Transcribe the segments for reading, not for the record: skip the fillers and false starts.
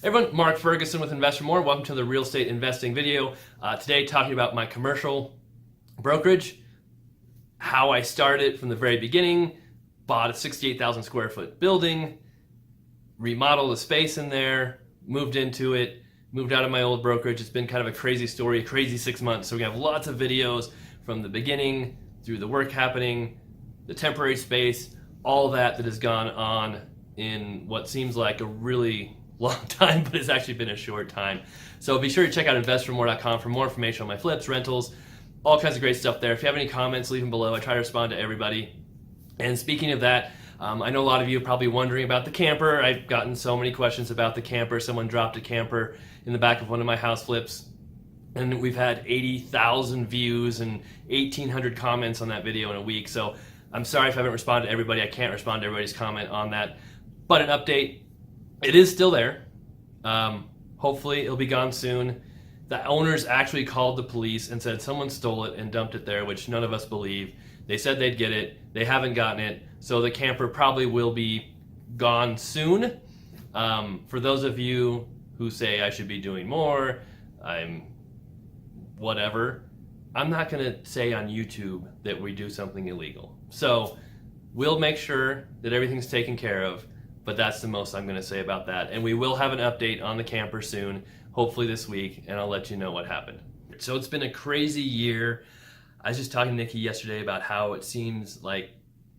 Everyone, Mark Ferguson with Invest for More. Welcome to the real estate investing video. Today talking about my commercial brokerage, how I started from the very beginning, bought a 68,000 square foot building, remodeled the space in there, moved into it, moved out of my old brokerage. It's been kind of a crazy story, a crazy 6 months. So we have lots of videos from the beginning through the work happening, the temporary space, all that has gone on in what seems like a really long time, but it's actually been a short time. So be sure to check out investformore.com for more information on my flips, rentals, all kinds of great stuff there. If you have any comments, leave them below. I try to respond to everybody. And speaking of that, I know a lot of you are probably wondering about the camper. I've gotten so many questions about the camper. Someone dropped a camper in the back of one of my house flips, and we've had 80,000 views and 1,800 comments on that video in a week. So I'm sorry if I haven't responded to everybody. I can't respond to everybody's comment on that. But an update, it is still there. Hopefully it'll be gone soon. The owners actually called the police and said someone stole it and dumped it there, which none of us believe. They said they'd get it. They haven't gotten it. So the camper probably will be gone soon. For those of you who say I should be doing more, I'm not going to say on YouTube that we do something illegal. So we'll make sure that everything's taken care of. But that's the most I'm going to say about that. And we will have an update on the camper soon, hopefully this week, and I'll let you know what happened. So it's been a crazy year. I was just talking to Nikki yesterday about how it seems like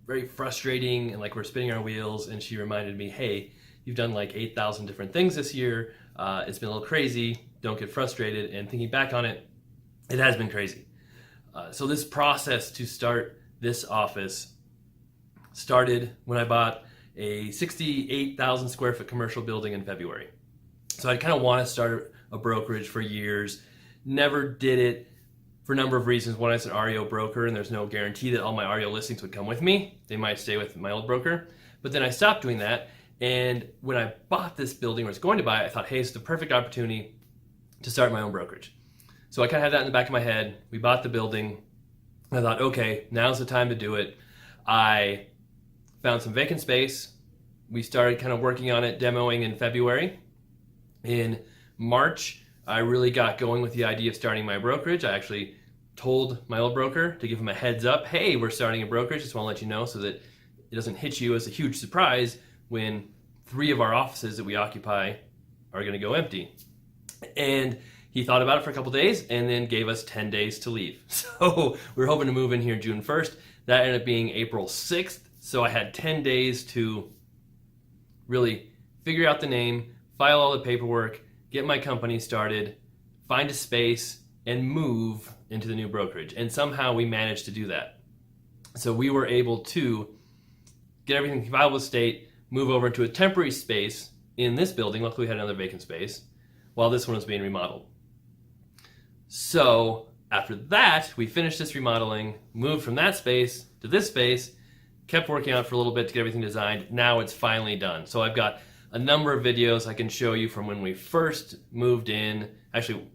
very frustrating and like we're spinning our wheels, and she reminded me, hey, you've done like 8,000 different things this year. It's been a little crazy. Don't get frustrated. And thinking back on it, it has been crazy. So this process to start this office started when I bought a 68,000 square foot commercial building in February. So I kind of want to start a brokerage for years. Never did it for a number of reasons. One, I was an REO broker, and there's no guarantee that all my REO listings would come with me. They might stay with my old broker. But then I stopped doing that. And when I bought this building, or was going to buy it, I thought, hey, it's the perfect opportunity to start my own brokerage. So I kind of had that in the back of my head. We bought the building. I thought, okay, now's the time to do it. I found some vacant space. We started kind of working on it, demoing in February. In March, I really got going with the idea of starting my brokerage. I actually told my old broker to give him a heads up. Hey, we're starting a brokerage. Just want to let you know so that it doesn't hit you as a huge surprise when 3 of our offices that we occupy are going to go empty. And he thought about it for a couple days and then gave us 10 days to leave. So we're hoping to move in here June 1st. That ended up being April 6th. So I had 10 days to really figure out the name, file all the paperwork, get my company started, find a space, and move into the new brokerage. And somehow we managed to do that. So we were able to get everything in viable state, move over into a temporary space in this building. Luckily we had another vacant space while this one was being remodeled. So after that, we finished this remodeling, moved from that space to this space, kept working on it for a little bit to get everything designed. Now it's finally done. So I've got a number of videos I can show you from when we first moved in, actually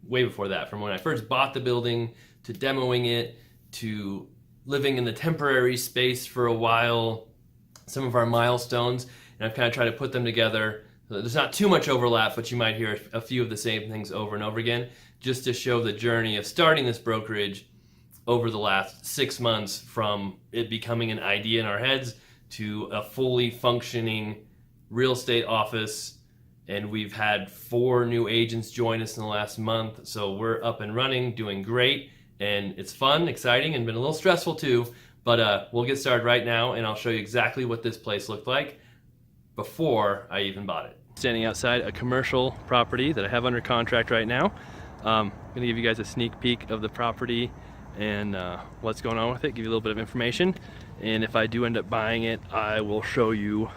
way before that, from when I first bought the building to demoing it to living in the temporary space for a while, some of our milestones, and I've kind of tried to put them together. There's not too much overlap, but you might hear a few of the same things over and over again, just to show the journey of starting this brokerage over the last 6 months, from it becoming an idea in our heads to a fully functioning real estate office. And we've had 4 new agents join us in the last month. So we're up and running, doing great. And it's fun, exciting, and been a little stressful too. But we'll get started right now, and I'll show you exactly what this place looked like before I even bought it. Standing outside a commercial property that I have under contract right now. I'm gonna give you guys a sneak peek of the property and what's going on with it, give you a little bit of information. And if I do end up buying it, I will show you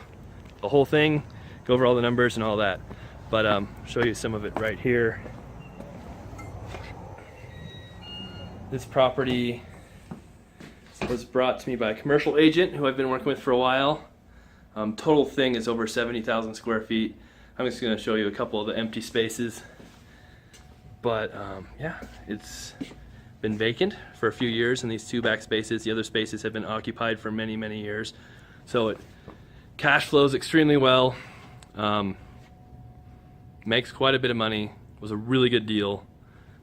the whole thing, go over all the numbers and all that. But show you some of it right here. This property was brought to me by a commercial agent who I've been working with for a while. Total thing is over 70,000 square feet. I'm just going to show you a couple of the empty spaces. But yeah, it's been vacant for a few years in these 2 back spaces. The other spaces have been occupied for many, many years. So it cash flows extremely well. makes quite a bit of money, was a really good deal,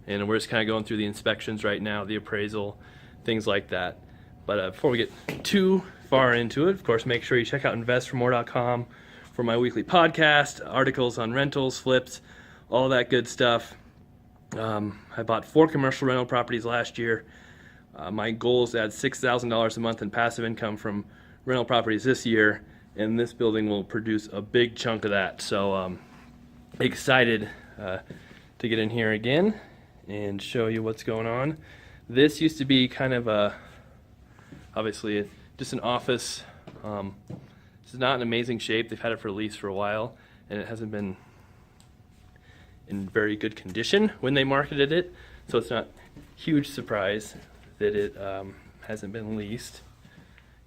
and we're just kind of going through the inspections right now, the appraisal, things like that. But before we get too far into it, of course, make sure you check out investformore.com for my weekly podcast, articles on rentals, flips, all that good stuff. I bought 4 commercial rental properties last year. My goal is to add $6,000 a month in passive income from rental properties this year, and this building will produce a big chunk of that. So excited to get in here again and show you what's going on. This used to be kind of obviously just an office. It's not in amazing shape. They've had it for lease for a while, and it hasn't been in very good condition when they marketed it, so it's not a huge surprise that it hasn't been leased.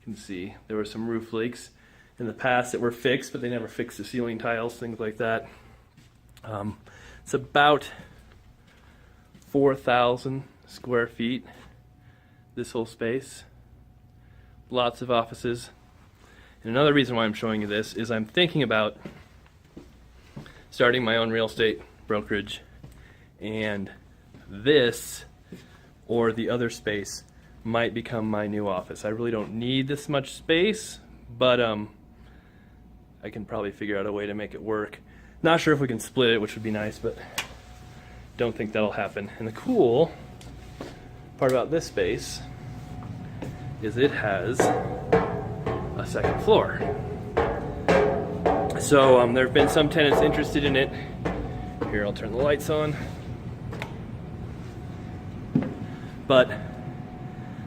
You can see there were some roof leaks in the past that were fixed, but they never fixed the ceiling tiles, things like that. It's about 4,000 square feet, this whole space. Lots of offices. And another reason why I'm showing you this is I'm thinking about starting my own real estate brokerage, and this or the other space might become my new office. I really don't need this much space, but I can probably figure out a way to make it work. Not sure if we can split it, which would be nice, but don't think that'll happen. And the cool part about this space is it has a second floor. So there have been some tenants interested in it. Here, I'll turn the lights on. But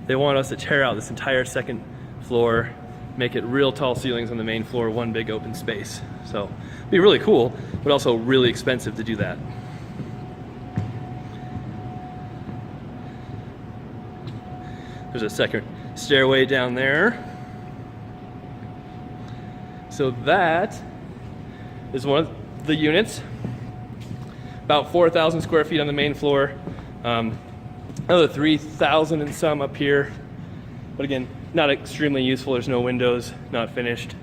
they want us to tear out this entire second floor, make it real tall ceilings on the main floor, one big open space. So it'd be really cool, but also really expensive to do that. There's a second stairway down there. So that is one of the units. About 4,000 square feet on the main floor. Another 3,000 and some up here. But again, not extremely useful. There's no windows, not finished.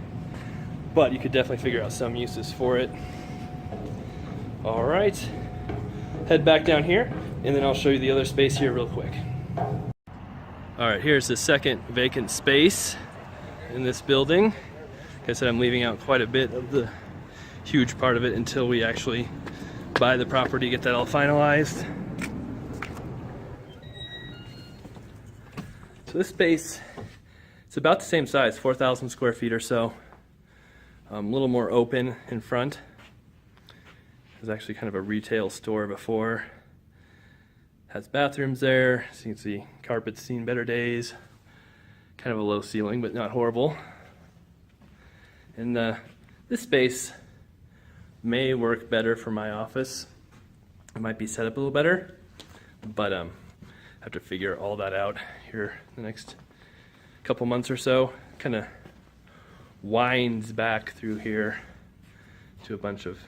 But you could definitely figure out some uses for it. All right, head back down here, and then I'll show you the other space here real quick. All right, here's the second vacant space in this building. Like I said, I'm leaving out quite a bit of the huge part of it until we actually buy the property, get that all finalized. So this space, it's about the same size, 4,000 square feet or so. A little more open in front. It was actually kind of a retail store before. Has bathrooms there, so you can see carpet's seen better days. Kind of a low ceiling, but not horrible. And this space may work better for my office. It might be set up a little better, but I have to figure all that out here the next couple months or so. Kind of winds back through here to a bunch of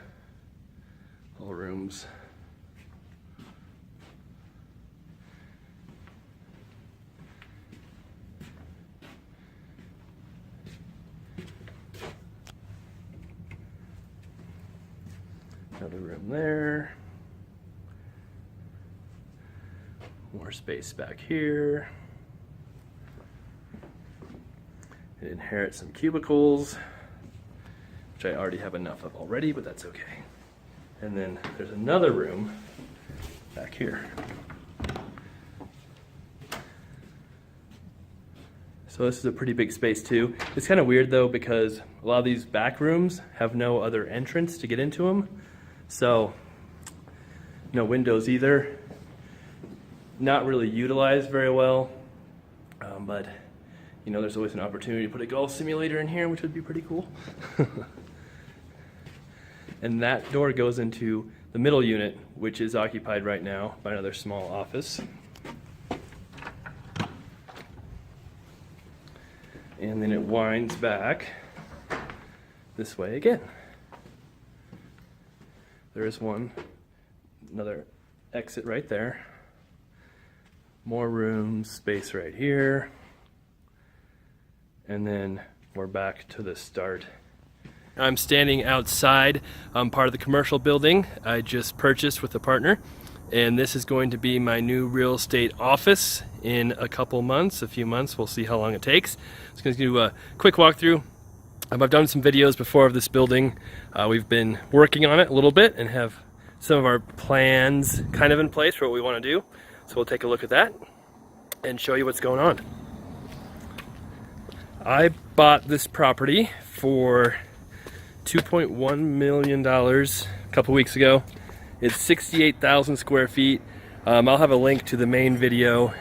little rooms. Another room there. More space back here. It inherits some cubicles, which I already have enough of already, but that's okay. And then there's another room back here. So this is a pretty big space too. It's kind of weird though, because a lot of these back rooms have no other entrance to get into them. So no windows either. Not really utilized very well, but you know, there's always an opportunity to put a golf simulator in here, which would be pretty cool. And that door goes into the middle unit, which is occupied right now by another small office. And then it winds back this way again. There is another exit right there. More rooms, space right here. And then we're back to the start I'm standing outside part of the commercial building I just purchased with a partner, and this is going to be my new real estate office in a few months. We'll see how long it takes. Just going to do a quick walkthrough. I've done some videos before of this building. We've been working on it a little bit and have some of our plans kind of in place for what we want to do. So we'll take a look at that and show you what's going on. I bought this property for $2.1 million a couple weeks ago. It's 68,000 square feet. I'll have a link to the main video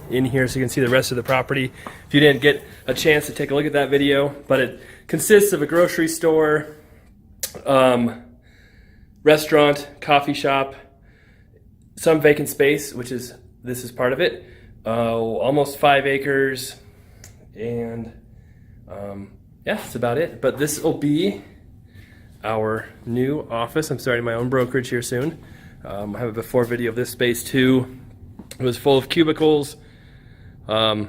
in here so you can see the rest of the property if you didn't get a chance to take a look at that video. But it consists of a grocery store, restaurant, coffee shop, some vacant space, this is part of it, almost 5 acres, and yeah, that's about it. But this will be our new office. I'm starting my own brokerage here soon. I have a before video of this space too. It was full of cubicles, some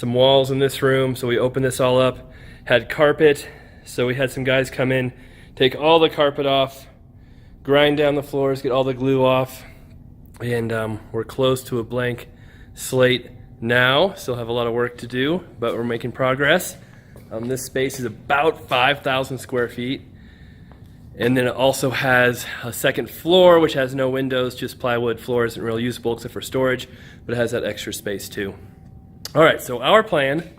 walls in this room, so we opened this all up. Had carpet, so we had some guys come in, take all the carpet off, grind down the floors, get all the glue off, and we're close to a blank slate now. Still have a lot of work to do, but we're making progress. This space is about 5,000 square feet. And then it also has a second floor, which has no windows, just plywood. Floor isn't really usable except for storage, but it has that extra space too. All right, so our plan,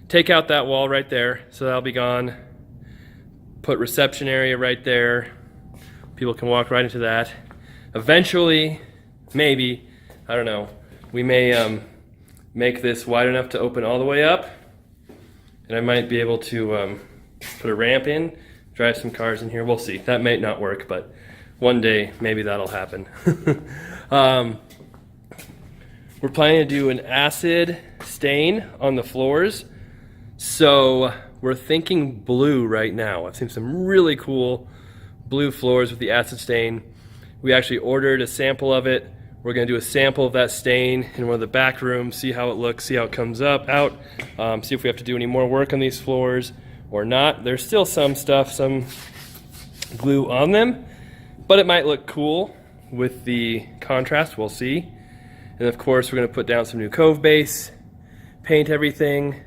take out that wall right there, so that'll be gone. Put reception area right there. People can walk right into that. Eventually, maybe, I don't know, we may make this wide enough to open all the way up, and I might be able to put a ramp in, drive some cars in here. We'll see. That may not work, but one day maybe that'll happen. We're planning to do an acid stain on the floors, so we're thinking blue right now. I've seen some really cool blue floors with the acid stain. We actually ordered a sample of it. We're going to do a sample of that stain in one of the back rooms, see how it looks, see how it comes out, see if we have to do any more work on these floors or not. There's still some stuff, some glue on them, but it might look cool with the contrast. We'll see. And of course, we're going to put down some new cove base, paint everything.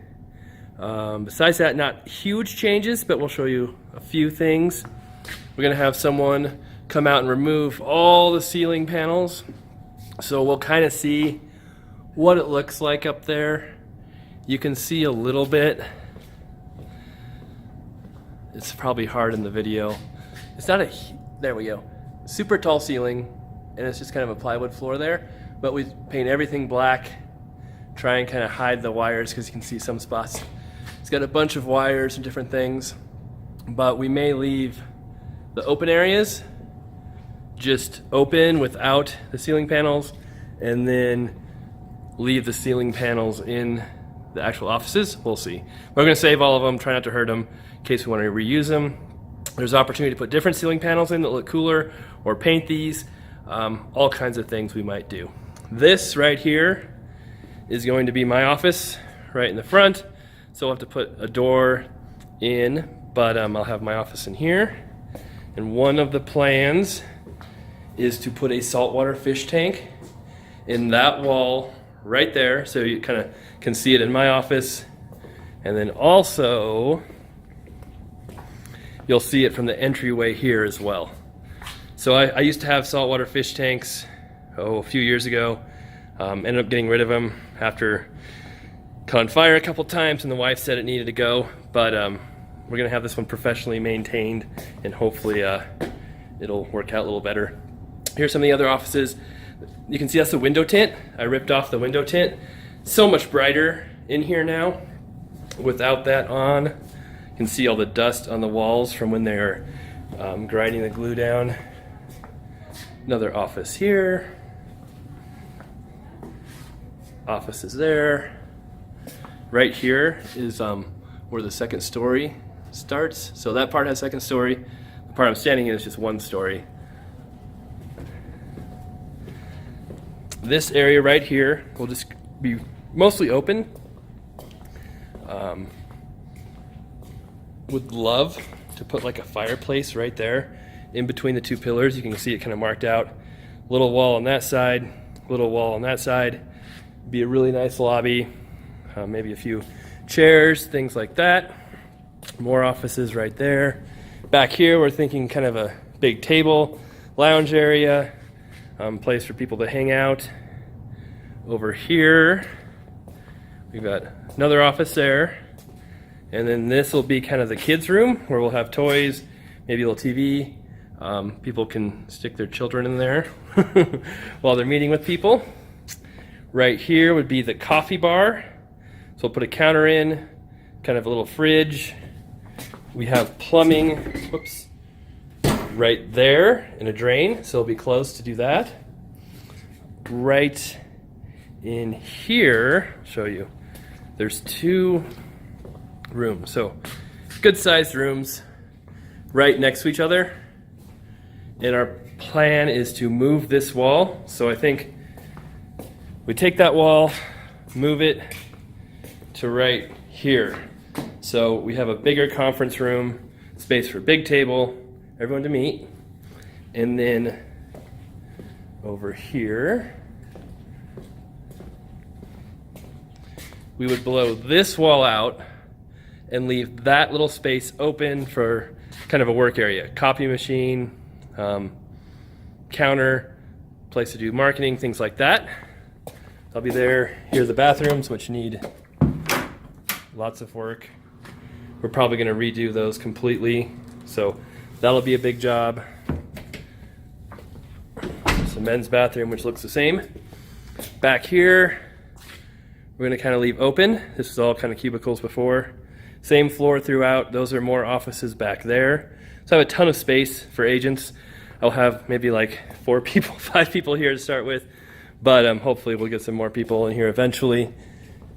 Besides that, not huge changes, but we'll show you a few things. We're going to have someone come out and remove all the ceiling panels, so we'll kind of see what it looks like up there. You can see a little bit. It's probably hard in the video. It's not there we go. Super tall ceiling, and it's just kind of a plywood floor there, but we paint everything black, try and kind of hide the wires because you can see some spots. It's got a bunch of wires and different things, but we may leave the open areas just open without the ceiling panels, and then leave the ceiling panels in the actual offices. We'll see. We're going to save all of them, try not to hurt them in case we want to reuse them. There's opportunity to put different ceiling panels in that look cooler, or paint these, all kinds of things we might do. This right here is going to be my office right in the front, so I'll have to put a door in, but I'll have my office in here. And one of the plans is to put a saltwater fish tank in that wall right there, so you kind of can see it in my office. And then also you'll see it from the entryway here as well. So I used to have saltwater fish tanks a few years ago. Ended up getting rid of them after caught on fire a couple times, and the wife said it needed to go. But we're gonna have this one professionally maintained, and hopefully it'll work out a little better. Here's some of the other offices. You can see that's the window tint. I ripped off the window tint. So much brighter in here now without that on. You can see all the dust on the walls from when they're grinding the glue down. Another office here. Office is there. Right here is where the second story starts. So that part has second story. The part I'm standing in is just one story. This area right here will just be mostly open. would love to put like a fireplace right there in between the two pillars. You can see it kind of marked out. Little wall on that side, little wall on that side. Be a really nice lobby. Maybe a few chairs, things like that. More offices right there. Back here, we're thinking kind of a big table, lounge area, place for people to hang out. Over here, we've got another office there. And then this will be kind of the kids' room where we'll have toys, maybe a little TV. People can stick their children in there while they're meeting with people. Right here would be the coffee bar. So we'll put a counter in, kind of a little fridge. We have plumbing, whoops, right there and a drain, so it'll be closed to do that. Right in here, I'll show you, there's 2 rooms. So good sized rooms right next to each other. And our plan is to move this wall. So I think we take that wall, move it to right here. So we have a bigger conference room, space for a big table, everyone to meet. And then over here, we would blow this wall out and leave that little space open for kind of a work area. Copy machine, counter, place to do marketing, things like that. I'll be there. Here are the bathrooms, which need lots of work. We're probably going to redo those completely, so that'll be a big job. It's a men's bathroom, which looks the same. Back here, we're going to kind of leave open. This is all kind of cubicles before. Same floor throughout. Those are more offices back there. So I have a ton of space for agents. I'll have maybe like 4 people, 5 people here to start with, but hopefully we'll get some more people in here eventually.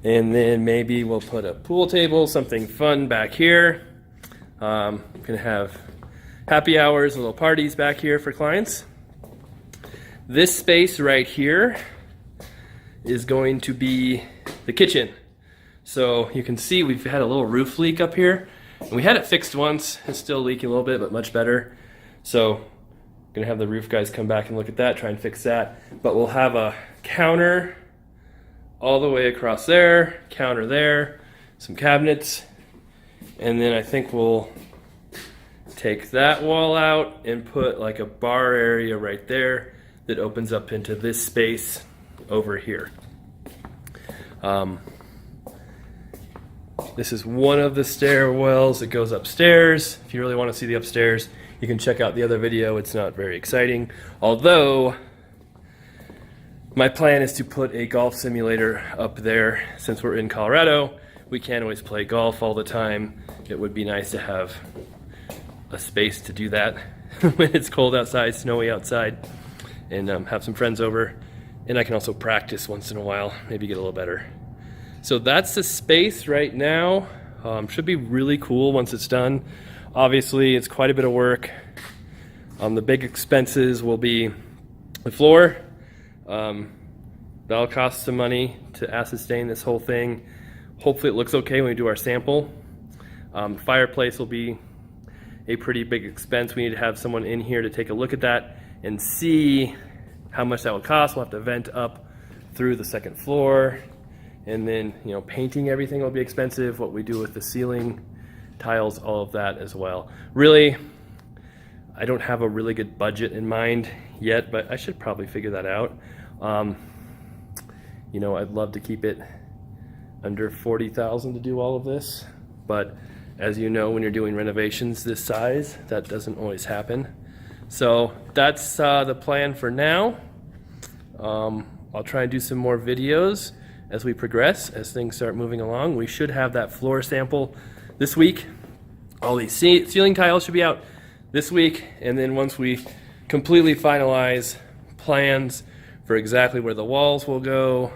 And then maybe we'll put a pool table, something fun back here. Gonna have happy hours, little parties back here for clients. This space right here is going to be the kitchen. So you can see we've had a little roof leak up here. And we had it fixed once. It's still leaking a little bit, but much better. So gonna have the roof guys come back and look at that, try and fix that. But we'll have a counter all the way across there, counter there, some cabinets, and then I think we'll take that wall out and put like a bar area right there that opens up into this space over here. This is one of the stairwells that goes upstairs. If you really want to see the upstairs, you can check out the other video. It's not very exciting, although my plan is to put a golf simulator up there. Since we're in Colorado, we can't always play golf all the time. It would be nice to have a space to do that when it's cold outside, snowy outside, and have some friends over. And I can also practice once in a while, maybe get a little better. So that's the space right now. Should be really cool once it's done. Obviously, it's quite a bit of work. The big expenses will be the floor. That'll cost some money to acid stain this whole thing. Hopefully it looks okay when we do our sample. Fireplace will be a pretty big expense. We need to have someone in here to take a look at that and see how much that will cost. We'll have to vent up through the second floor. And then, you know, painting everything will be expensive. What we do with the ceiling, tiles, all of that as well. Really, I don't have a really good budget in mind yet, but I should probably figure that out. You know, I'd love to keep it under $40,000 to do all of this, but as you know, when you're doing renovations this size, that doesn't always happen. So that's the plan for now. I'll try and do some more videos as we progress, as things start moving along. We should have that floor sample this week. All these ceiling tiles should be out this week, and then once we completely finalize plans for exactly where the walls will go,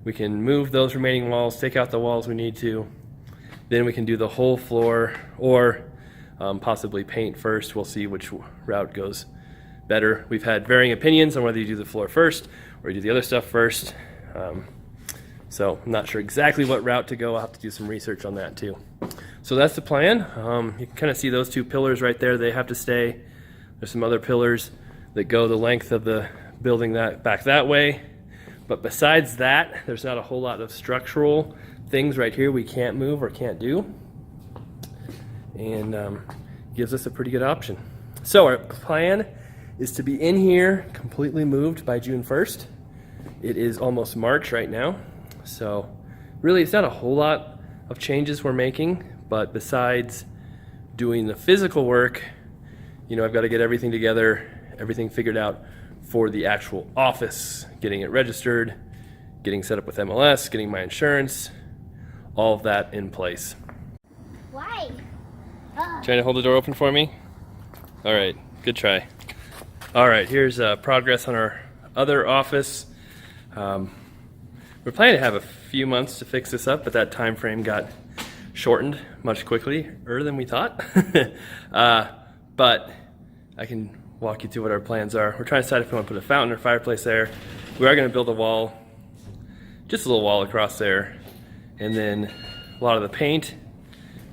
we can move those remaining walls, take out the walls we need to, then we can do the whole floor, or possibly paint first. We'll see which route goes better. We've had varying opinions on whether you do the floor first or you do the other stuff first. So I'm not sure exactly what route to go. I'll have to do some research on that too. So that's the plan. You can kind of see those two pillars right there. They have to stay. There's some other pillars that go the length of the building that back that way. But besides that, there's not a whole lot of structural things right here we can't move or can't do. And gives us a pretty good option. So our plan is to be in here completely moved by June 1st. It is almost March right now. So really it's not a whole lot of changes we're making, but besides doing the physical work, you know, I've got to get everything together, everything figured out for the actual office, getting it registered, getting set up with MLS, getting my insurance, all of that in place. Why? Trying to hold the door open for me? All right, good try. All right, here's progress on our other office. We're planning to have a few months to fix this up, but that time frame got shortened much quicker than we thought. But I can walk you through what our plans are. We're trying to decide if we want to put a fountain or fireplace there. We are going to build a wall, just a little wall across there. And then a lot of the paint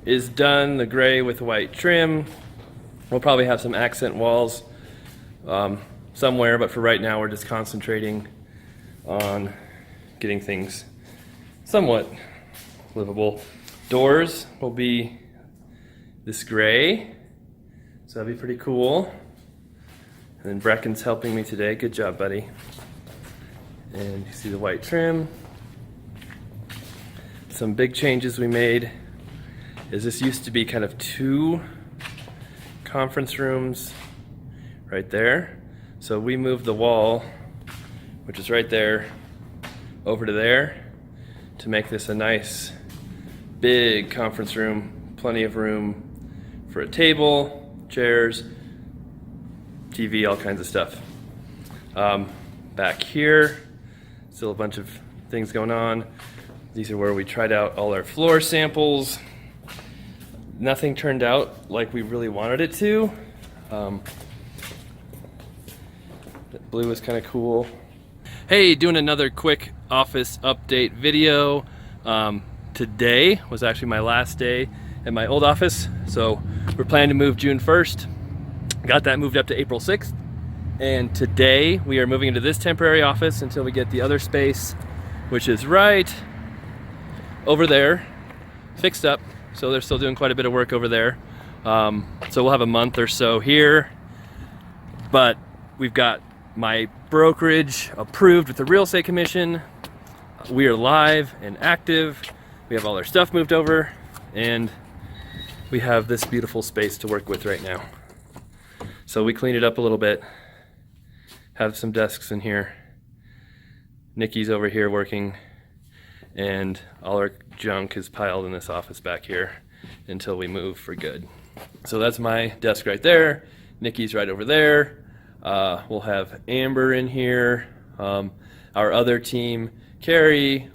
is done, the gray with white trim. We'll probably have some accent walls somewhere, but for right now we're just concentrating on getting things somewhat livable. Doors will be this gray, so that'll be pretty cool. And then Brecken's helping me today. Good job, buddy. And you see the white trim. Some big changes we made is this used to be kind of two conference rooms right there. So we moved the wall, which is right there, over to there to make this a nice big conference room, plenty of room for a table, chairs, TV, all kinds of stuff. Back here, still a bunch of things going on. These are where we tried out all our floor samples. Nothing turned out like we really wanted it to. That blue is kind of cool. Hey, doing another quick office update video. Today was actually my last day at my old office, so we're planning to move June 1st. Got that moved up to April 6th, and today we are moving into this temporary office until we get the other space, which is right over there, fixed up. So they're still doing quite a bit of work over there. So we'll have a month or so here, but we've got my brokerage approved with the real estate commission. We are live and active. We have all our stuff moved over, and we have this beautiful space to work with right now. So we cleaned it up a little bit, have some desks in here. Nikki's over here working, and all our junk is piled in this office back here until we move for good. So that's my desk right there. Nikki's right over there. We'll have Amber in here, our other team, Carrie,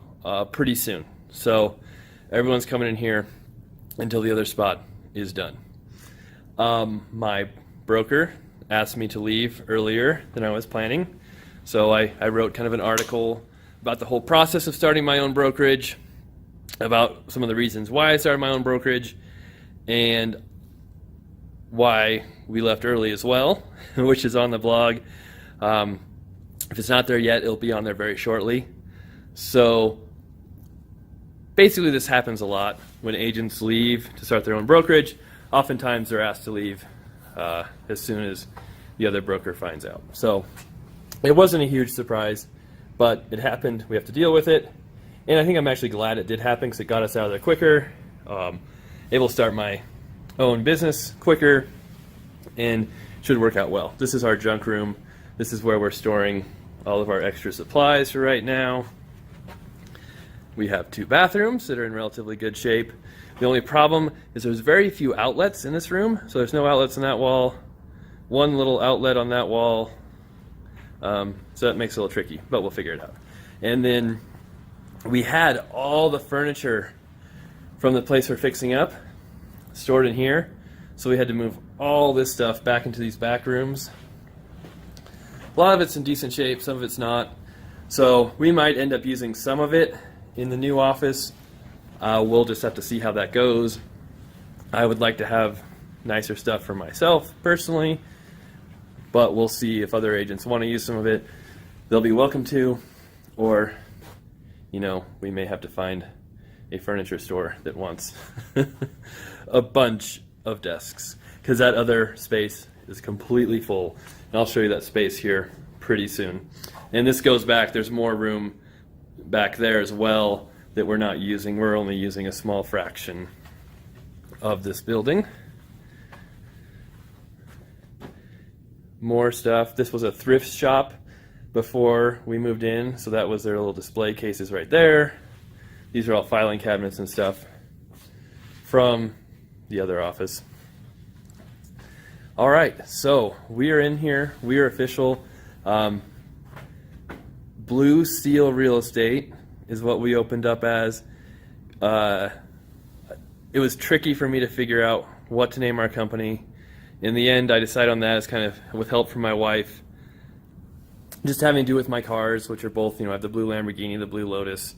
pretty soon. So everyone's coming in here until the other spot is done. My broker asked me to leave earlier than I was planning. So I wrote kind of an article about the whole process of starting my own brokerage, about some of the reasons why I started my own brokerage, and why we left early as well, which is on the blog. If it's not there yet, it'll be on there very shortly. So basically this happens a lot when agents leave to start their own brokerage. Oftentimes they're asked to leave as soon as the other broker finds out. So it wasn't a huge surprise, but it happened. We have to deal with it. And I think I'm actually glad it did happen because it got us out of there quicker. Able to start my own business quicker, and should work out well. This is our junk room. This is where we're storing all of our extra supplies for right now. We have 2 bathrooms that are in relatively good shape. The only problem is there's very few outlets in this room. So there's no outlets on that wall, 1 little outlet on that wall. So that makes it a little tricky, but we'll figure it out. And then we had all the furniture from the place we're fixing up stored in here. So we had to move all this stuff back into these back rooms. A lot of it's in decent shape, some of it's not. So we might end up using some of it in the new office. We'll just have to see how that goes. I would like to have nicer stuff for myself personally, but we'll see if other agents want to use some of it. They'll be welcome to, or, you know, we may have to find a furniture store that wants a bunch of desks, because that other space is completely full. And I'll show you that space here pretty soon. And this goes back, there's more room back there as well that we're not using. We're only using a small fraction of this building. More stuff. This was a thrift shop before we moved in, so that was their little display cases right there. These are all filing cabinets and stuff from the other office. All right, so we are in here. We are official. Blue Steel Real Estate is what we opened up as. It was tricky for me to figure out what to name our company. In the end, I decided on that as kind of with help from my wife. Just having to do with my cars, which are both, you know, I have the blue Lamborghini, the blue Lotus.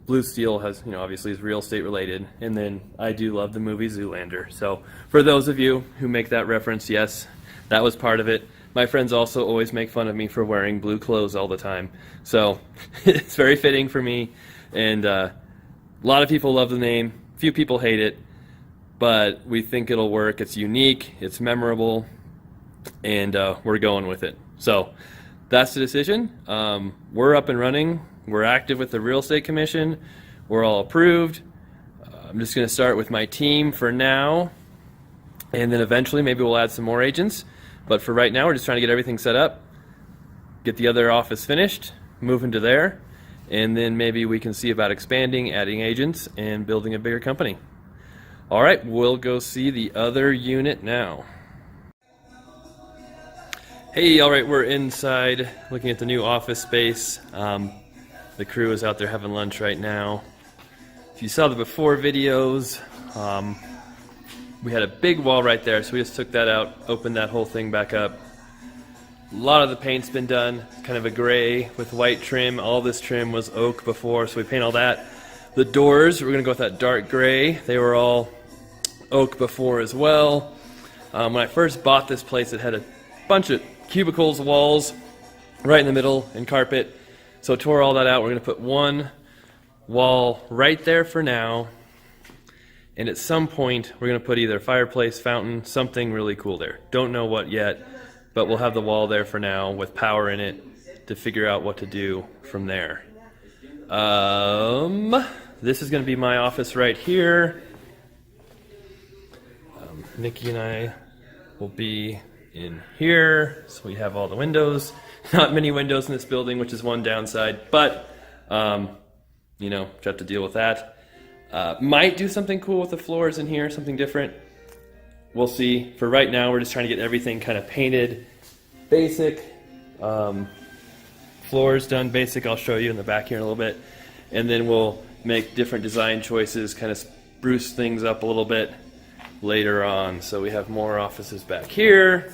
Blue Steel has, you know, obviously is real estate related. And then I do love the movie Zoolander. So for those of you who make that reference, yes, that was part of it. My friends also always make fun of me for wearing blue clothes all the time. So it's very fitting for me. And a lot of people love the name. Few people hate it. But we think it'll work. It's unique. It's memorable. And we're going with it. So that's the decision. We're up and running. We're active with the Real Estate Commission. We're all approved. I'm just going to start with my team for now, and then eventually maybe we'll add some more agents. But for right now, we're just trying to get everything set up, get the other office finished, move into there, and then maybe we can see about expanding, adding agents, and building a bigger company. All right, we'll go see the other unit now. Hey, all right, we're inside looking at the new office space. The crew is out there having lunch right now. If you saw the before videos, we had a big wall right there, so we just took that out, opened that whole thing back up. A lot of the paint's been done, kind of a gray with white trim. All this trim was oak before, so we paint all that. The doors, we're gonna go with that dark gray. They were all oak before as well. When I first bought this place, it had a bunch of cubicles, walls, right in the middle, and carpet. So tore all that out. We're going to put one wall right there for now. And at some point, we're going to put either fireplace, fountain, something really cool there. Don't know what yet, but we'll have the wall there for now with power in it to figure out what to do from there. This is going to be my office right here. Nikki and I will be in here, so we have all the windows. Not many windows in this building, which is one downside, but you know, just have to deal with that. Might do something cool with the floors in here, something different. We'll see. For right now, we're just trying to get everything kind of painted, basic. Floors done basic. I'll show you in the back here in a little bit, and then we'll make different design choices, kind of spruce things up a little bit later on. So we have more offices back here.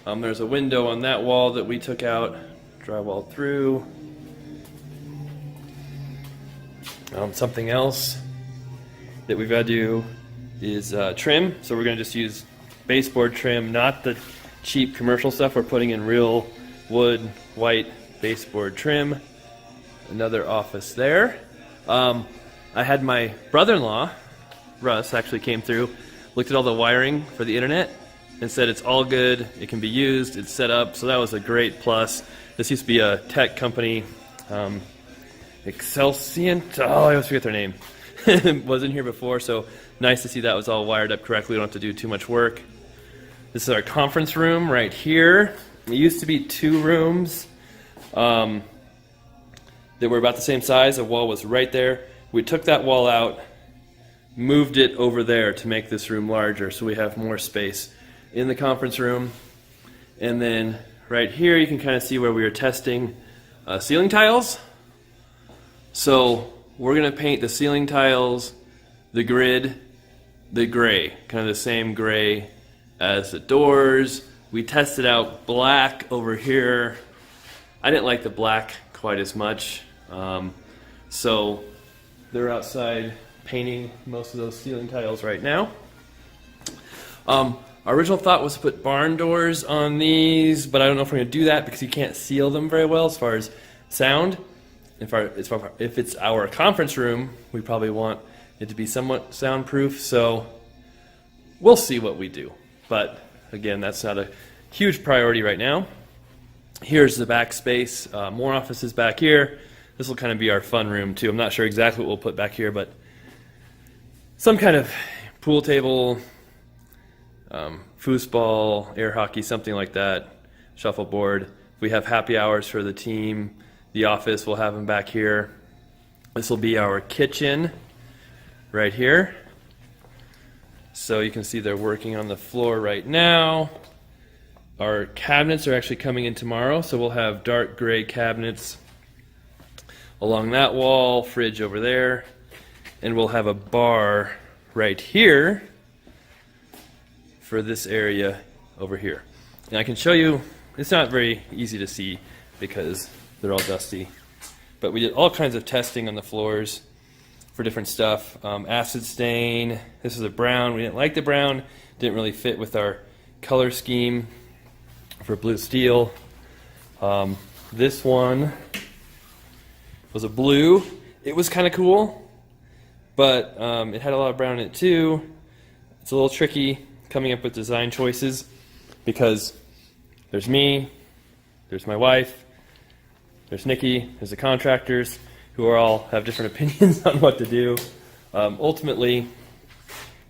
There's a window on that wall that we took out, drywall through. Something else that we've got to do is trim. So we're going to just use baseboard trim, not the cheap commercial stuff. We're putting in real wood, white baseboard trim. Another office there. I had my brother-in-law, Russ, actually came through, looked at all the wiring for the internet, and said it's all good, it can be used, it's set up, so that was a great plus. This used to be a tech company, Excelsiant, I always forget their name. Wasn't here before, so nice to see that was all wired up correctly. We don't have to do too much work. This is our conference room right here. It used to be 2 rooms that were about the same size. The wall was right there. We took that wall out, moved it over there to make this room larger so we have more space in the conference room. And then right here you can kind of see where we were testing ceiling tiles. So we're going to paint the ceiling tiles, the grid, the gray, kind of the same gray as the doors. We tested out black over here. I didn't like the black quite as much. So they're outside painting most of those ceiling tiles right now. Our original thought was to put barn doors on these, but I don't know if we're going to do that because you can't seal them very well as far as sound. If it's our conference room, we probably want it to be somewhat soundproof, so we'll see what we do. But again, that's not a huge priority right now. Here's the back space, more offices back here. This will kind of be our fun room too. I'm not sure exactly what we'll put back here, but some kind of pool table, foosball, air hockey, something like that, shuffleboard. We have happy hours for the team. The office, we'll have them back here. This will be our kitchen right here. So you can see they're working on the floor right now. Our cabinets are actually coming in tomorrow, so we'll have dark gray cabinets along that wall, fridge over there, and we'll have a bar right here for this area over here. And I can show you, it's not very easy to see because they're all dusty, but we did all kinds of testing on the floors for different stuff. Acid stain, this is a brown, we didn't like the brown, didn't really fit with our color scheme for blue steel. This one was a blue. It was kind of cool, but it had a lot of brown in it too. It's a little tricky coming up with design choices because there's me, there's my wife, there's Nikki, there's the contractors who are all have different opinions on what to do. Ultimately,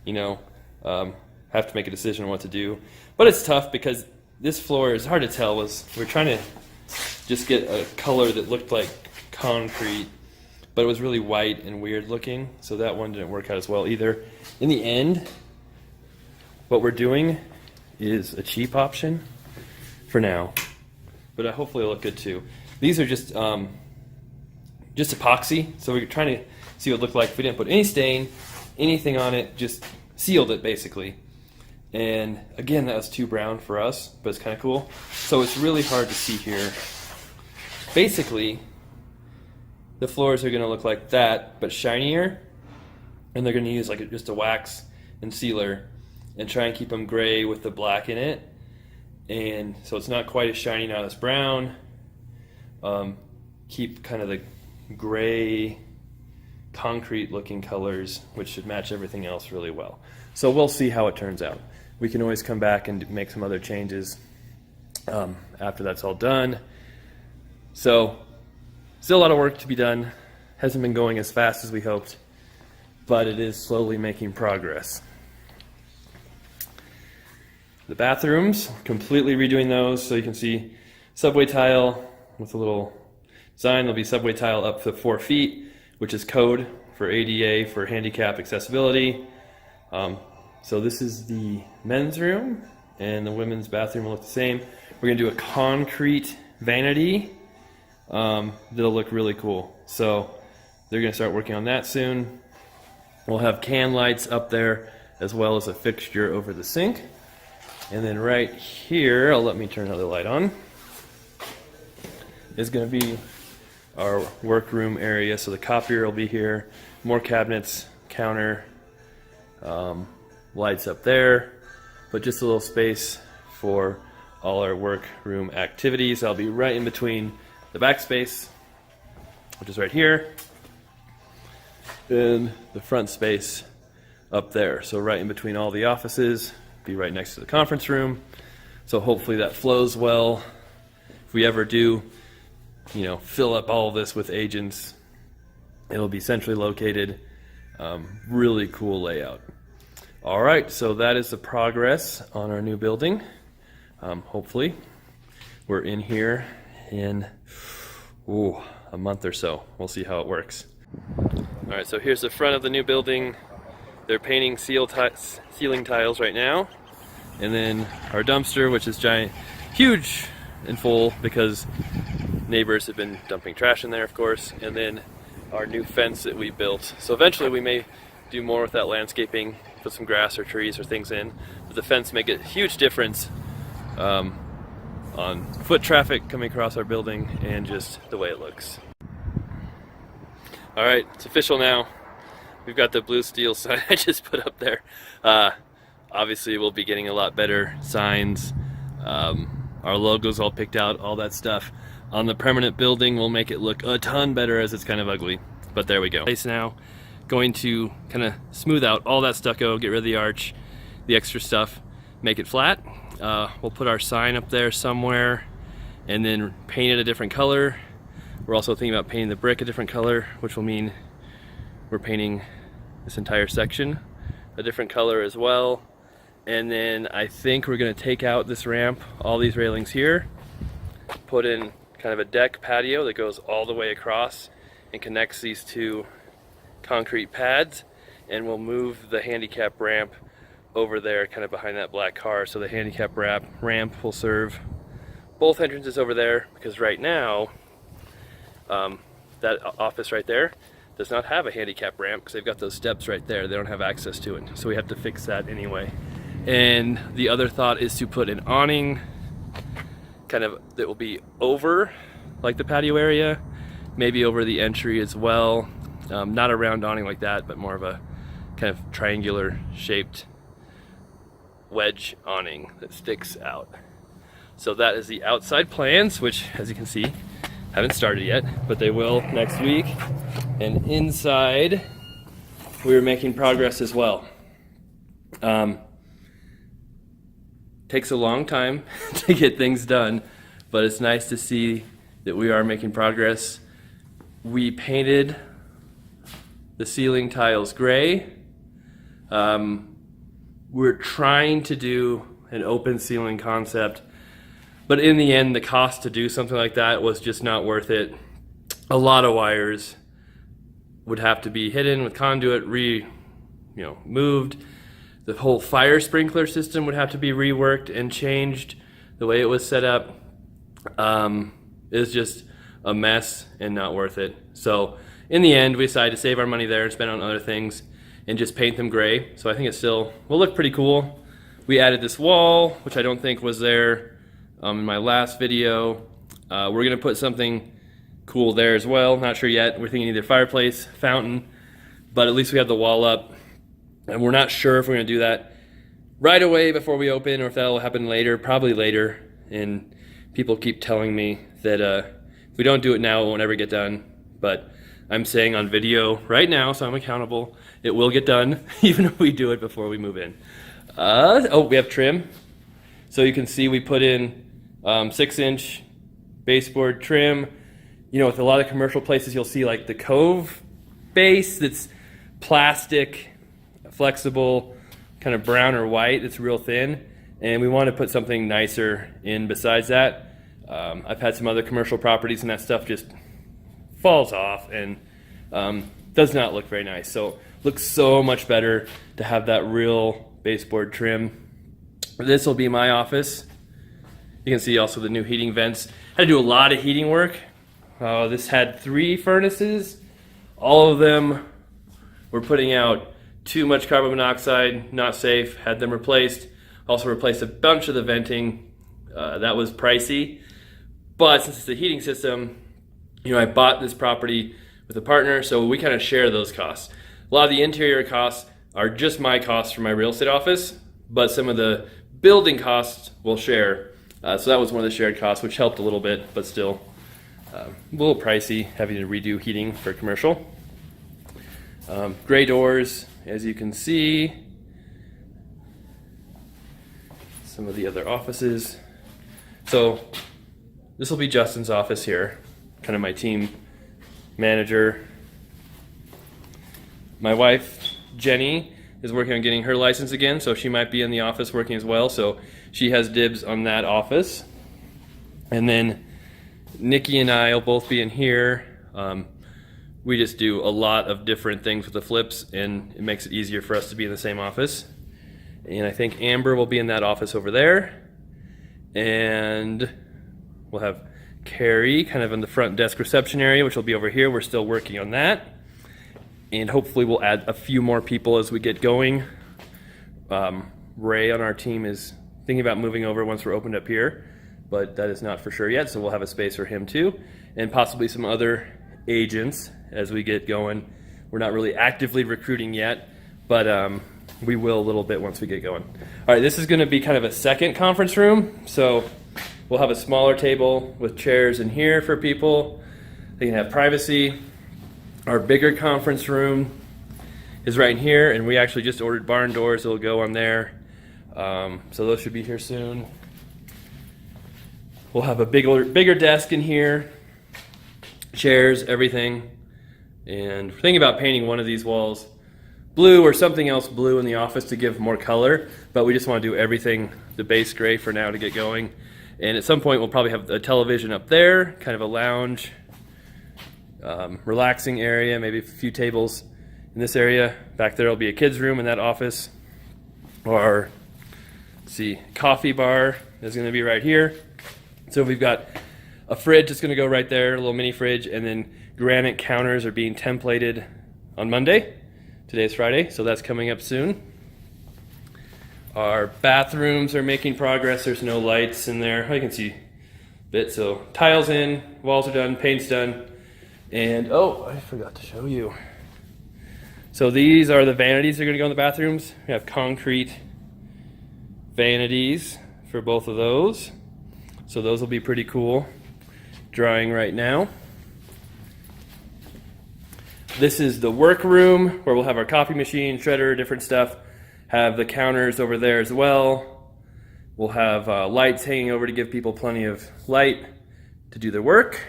have to make a decision on what to do. But it's tough because this floor is hard to tell. We're trying to just get a color that looked like concrete, but it was really white and weird looking, so that one didn't work out as well either. In the end, what we're doing is a cheap option for now, but hopefully it'll look good too. These are just epoxy, so we're trying to see what it looked like if we didn't put any stain, anything on it, just sealed it basically. And again, that was too brown for us, but it's kind of cool. So it's really hard to see here. Basically, the floors are going to look like that, but shinier, and they're going to use like just a wax and sealer and try and keep them gray with the black in it. And so it's not quite as shiny, not as brown. Keep kind of the gray concrete looking colors, which should match everything else really well. So we'll see how it turns out. We can always come back and make some other changes after that's all done. So still a lot of work to be done. Hasn't been going as fast as we hoped, but it is slowly making progress. The bathrooms, completely redoing those, so you can see subway tile with a little design. There'll be subway tile up to 4 feet, which is code for ADA for handicap accessibility. So this is the men's room, and the women's bathroom will look the same. We're going to do a concrete vanity that'll look really cool. So they're going to start working on that soon. We'll have can lights up there as well as a fixture over the sink. And then right here, let me turn another light on, is going to be our workroom area. So the copier will be here, more cabinets, counter, lights up there, but just a little space for all our workroom activities. I'll be right in between the backspace, which is right here, and the front space up there. So right in between all the offices, be right next to the conference room. So hopefully that flows well. If we ever do, fill up all of this with agents, it'll be centrally located. Really cool layout. All right, so that is the progress on our new building. Hopefully we're in here in a month or so. We'll see how it works. All right, so here's the front of the new building. They're painting ceiling tiles right now. And then our dumpster, which is giant, huge and full because neighbors have been dumping trash in there, of course. And then our new fence that we built. So eventually we may do more with that landscaping, put some grass or trees or things in. But the fence make a huge difference on foot traffic coming across our building and just the way it looks. All right, it's official now. we've got the blue steel sign I just put up there. Obviously we'll be getting a lot better signs. Our logo's all picked out, all that stuff. On the permanent building, we'll make it look a ton better, as it's kind of ugly. But there we go. Place now, going to kind of smooth out all that stucco, get rid of the arch, the extra stuff, make it flat. We'll put our sign up there somewhere and then paint it a different color. We're also thinking about painting the brick a different color, which will mean we're painting this entire section a different color as well. And then I think we're gonna take out this ramp, all these railings here, put in kind of a deck patio that goes all the way across and connects these two concrete pads, and we'll move the handicap ramp over there kind of behind that black car. So the handicap ramp will serve both entrances over there, because right now that office right there does not have a handicap ramp because they've got those steps right there. They don't have access to it, so we have to fix that anyway. And the other thought is to put an awning kind of that will be over like the patio area, maybe over the entry as well. Not a round awning like that, but more of a kind of triangular shaped wedge awning that sticks out. So that is the outside plans, which, as you can see, haven't started yet, but they will next week. And inside, we're making progress as well. Takes a long time to get things done, but it's nice to see that we are making progress. We painted the ceiling tiles gray. We're trying to do an open ceiling concept, but in the end, the cost to do something like that was just not worth it. A lot of wires would have to be hidden with conduit, moved. The whole fire sprinkler system would have to be reworked and changed. The way it was set up is just a mess and not worth it. So in the end, we decided to save our money there and spend on other things and just paint them gray. So I think it still will look pretty cool. We added this wall, which I don't think was there in my last video. We're gonna put something cool there as well. Not sure yet. We're thinking either fireplace, fountain, but at least we have the wall up. And we're not sure if we're gonna do that right away before we open, or if that'll happen later, probably later. And people keep telling me that if we don't do it now, it won't ever get done. But I'm saying on video right now, so I'm accountable, it will get done, even if we do it before we move in. We have trim. So you can see we put in 6-inch baseboard trim. You know, with a lot of commercial places, you'll see like the Cove base that's plastic, flexible, kind of brown or white. It's real thin, and we want to put something nicer in besides that. I've had some other commercial properties and that stuff just falls off and does not look very nice. So looks so much better to have that real baseboard trim. This will be my office. You can see also the new heating vents. I had to do a lot of heating work. This had 3 furnaces. All of them were putting out too much carbon monoxide, not safe, had them replaced. Also replaced a bunch of the venting. That was pricey. But since it's a heating system, I bought this property with a partner, so we kind of share those costs. A lot of the interior costs are just my costs for my real estate office, but some of the building costs we'll share. So that was one of the shared costs, which helped a little bit, but still a little pricey having to redo heating for commercial. Gray doors, as you can see. Some of the other offices. So this will be Justin's office here, kind of my team manager. My wife, Jenny, is working on getting her license again, so she might be in the office working as well. So she has dibs on that office. And then Nikki and I will both be in here. We just do a lot of different things with the flips, and it makes it easier for us to be in the same office. And I think Amber will be in that office over there. And we'll have Carrie kind of in the front desk reception area, which will be over here. We're still working on that. And hopefully we'll add a few more people as we get going. Ray on our team is thinking about moving over once we're opened up here, but that is not for sure yet, so we'll have a space for him too. And possibly some other agents as we get going. We're not really actively recruiting yet, but we will a little bit once we get going. All right, this is going to be kind of a second conference room. So we'll have a smaller table with chairs in here for people. They can have privacy. Our bigger conference room is right in here, and we actually just ordered barn doors that'll go on there. So those should be here soon. We'll have a bigger desk in here, chairs, everything. And we're thinking about painting one of these walls blue or something else blue in the office to give more color, but we just want to do everything the base gray for now to get going. And at some point we'll probably have a television up there, kind of a lounge, relaxing area, maybe a few tables in this area. Back there will be a kids room in that office. Our, let's see, coffee bar is going to be right here. So we've got a fridge that's going to go right there, a little mini fridge, and then granite counters are being templated on Monday. Today's Friday, so that's coming up soon. Our bathrooms are making progress. There's no lights in there. I can see a bit. So tiles in, walls are done, paint's done. And oh, I forgot to show you. So these are the vanities that are going to go in the bathrooms. We have concrete vanities for both of those. So those will be pretty cool. Drying right now. This is the workroom where we'll have our coffee machine, shredder, different stuff. Have the counters over there as well. We'll have lights hanging over to give people plenty of light to do their work.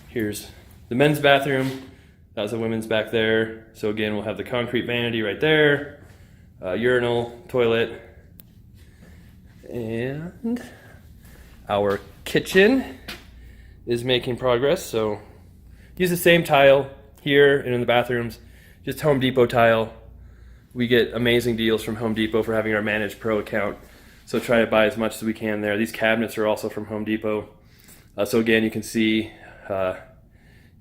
Here's the men's bathroom. That's the women's back there. So again, we'll have the concrete vanity right there, urinal, toilet, and our kitchen is making progress. So use the same tile here and in the bathrooms, just Home Depot tile. We get amazing deals from Home Depot for having our Managed Pro account. So try to buy as much as we can there. These cabinets are also from Home Depot. So again, you can see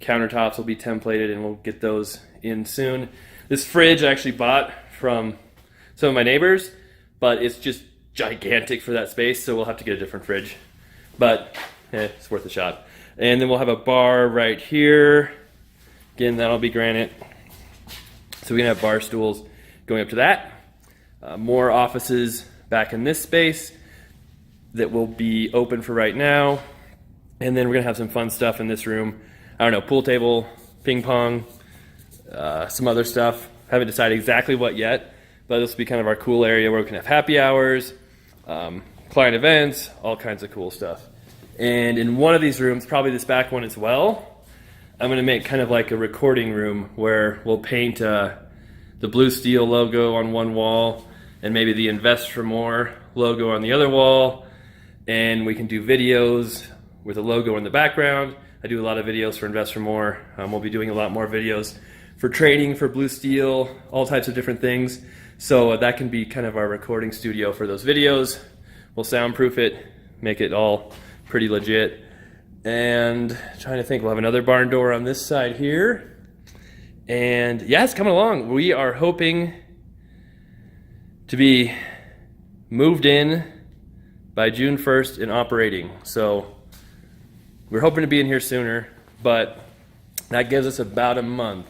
countertops will be templated and we'll get those in soon. This fridge I actually bought from some of my neighbors, but it's just gigantic for that space, so we'll have to get a different fridge. But it's worth a shot. And then we'll have a bar right here. Again, that'll be granite. So we can have bar stools going up to that. More offices back in this space that will be open for right now. And then we're gonna have some fun stuff in this room. I don't know, pool table, ping pong, some other stuff. Haven't decided exactly what yet, but this will be kind of our cool area where we can have happy hours, client events, all kinds of cool stuff. And in one of these rooms, probably this back one as well, I'm going to make kind of like a recording room where we'll paint the Blue Steel logo on one wall and maybe the Invest for More logo on the other wall. And we can do videos with a logo in the background. I do a lot of videos for Invest for More. We'll be doing a lot more videos for training for Blue Steel, all types of different things. So that can be kind of our recording studio for those videos. We'll soundproof it, make it all pretty legit. And trying to think, we'll have another barn door on this side here. And yeah, it's coming along. We are hoping to be moved in by June 1st and operating. So we're hoping to be in here sooner, but that gives us about a month.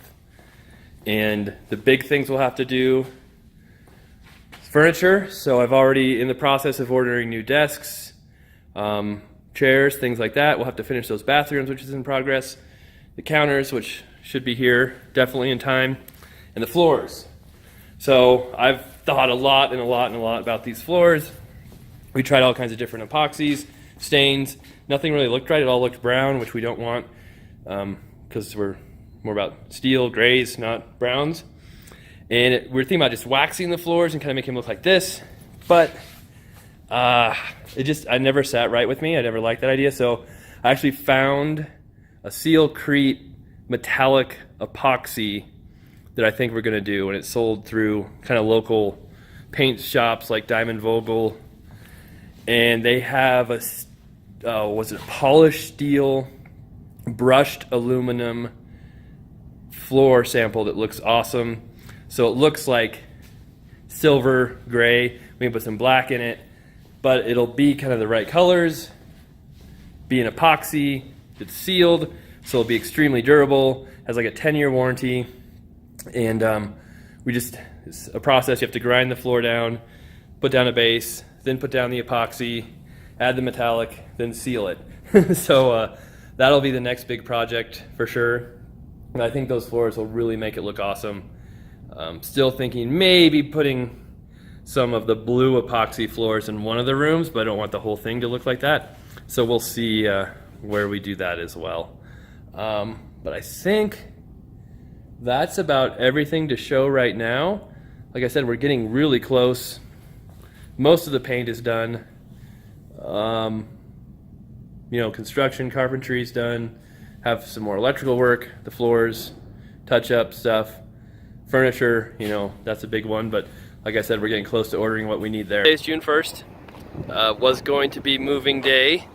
And the big things we'll have to do is furniture. So I've already in the process of ordering new desks, chairs, things like that. We'll have to finish those bathrooms, which is in progress. The counters, which should be here definitely in time, and the floors. So I've thought a lot about these floors. We tried all kinds of different epoxies, stains. Nothing really looked right. It all looked brown, which we don't want because we're more about steel, grays, not browns. And we're thinking about just waxing the floors and kind of making them look like this, but I never sat right with me. I never liked that idea. So I actually found a Sealcrete metallic epoxy that I think we're going to do, and it's sold through kind of local paint shops like Diamond Vogel, and they have a polished steel brushed aluminum floor sample that looks awesome. So it looks like silver gray. We can put some black in it, but it'll be kind of the right colors, be an epoxy, it's sealed, so it'll be extremely durable. has like a 10-year warranty, and it's a process. You have to grind the floor down, put down a base, then put down the epoxy, add the metallic, then seal it. So that'll be the next big project for sure. And I think those floors will really make it look awesome. Still thinking maybe putting some of the blue epoxy floors in one of the rooms, but I don't want the whole thing to look like that. So we'll see where we do that as well. But I think that's about everything to show right now. Like I said, we're getting really close. Most of the paint is done. Construction, carpentry is done. Have some more electrical work, the floors, touch up stuff. Furniture, that's a big one, but like I said, we're getting close to ordering what we need there. Today's June 1st. Was going to be moving day,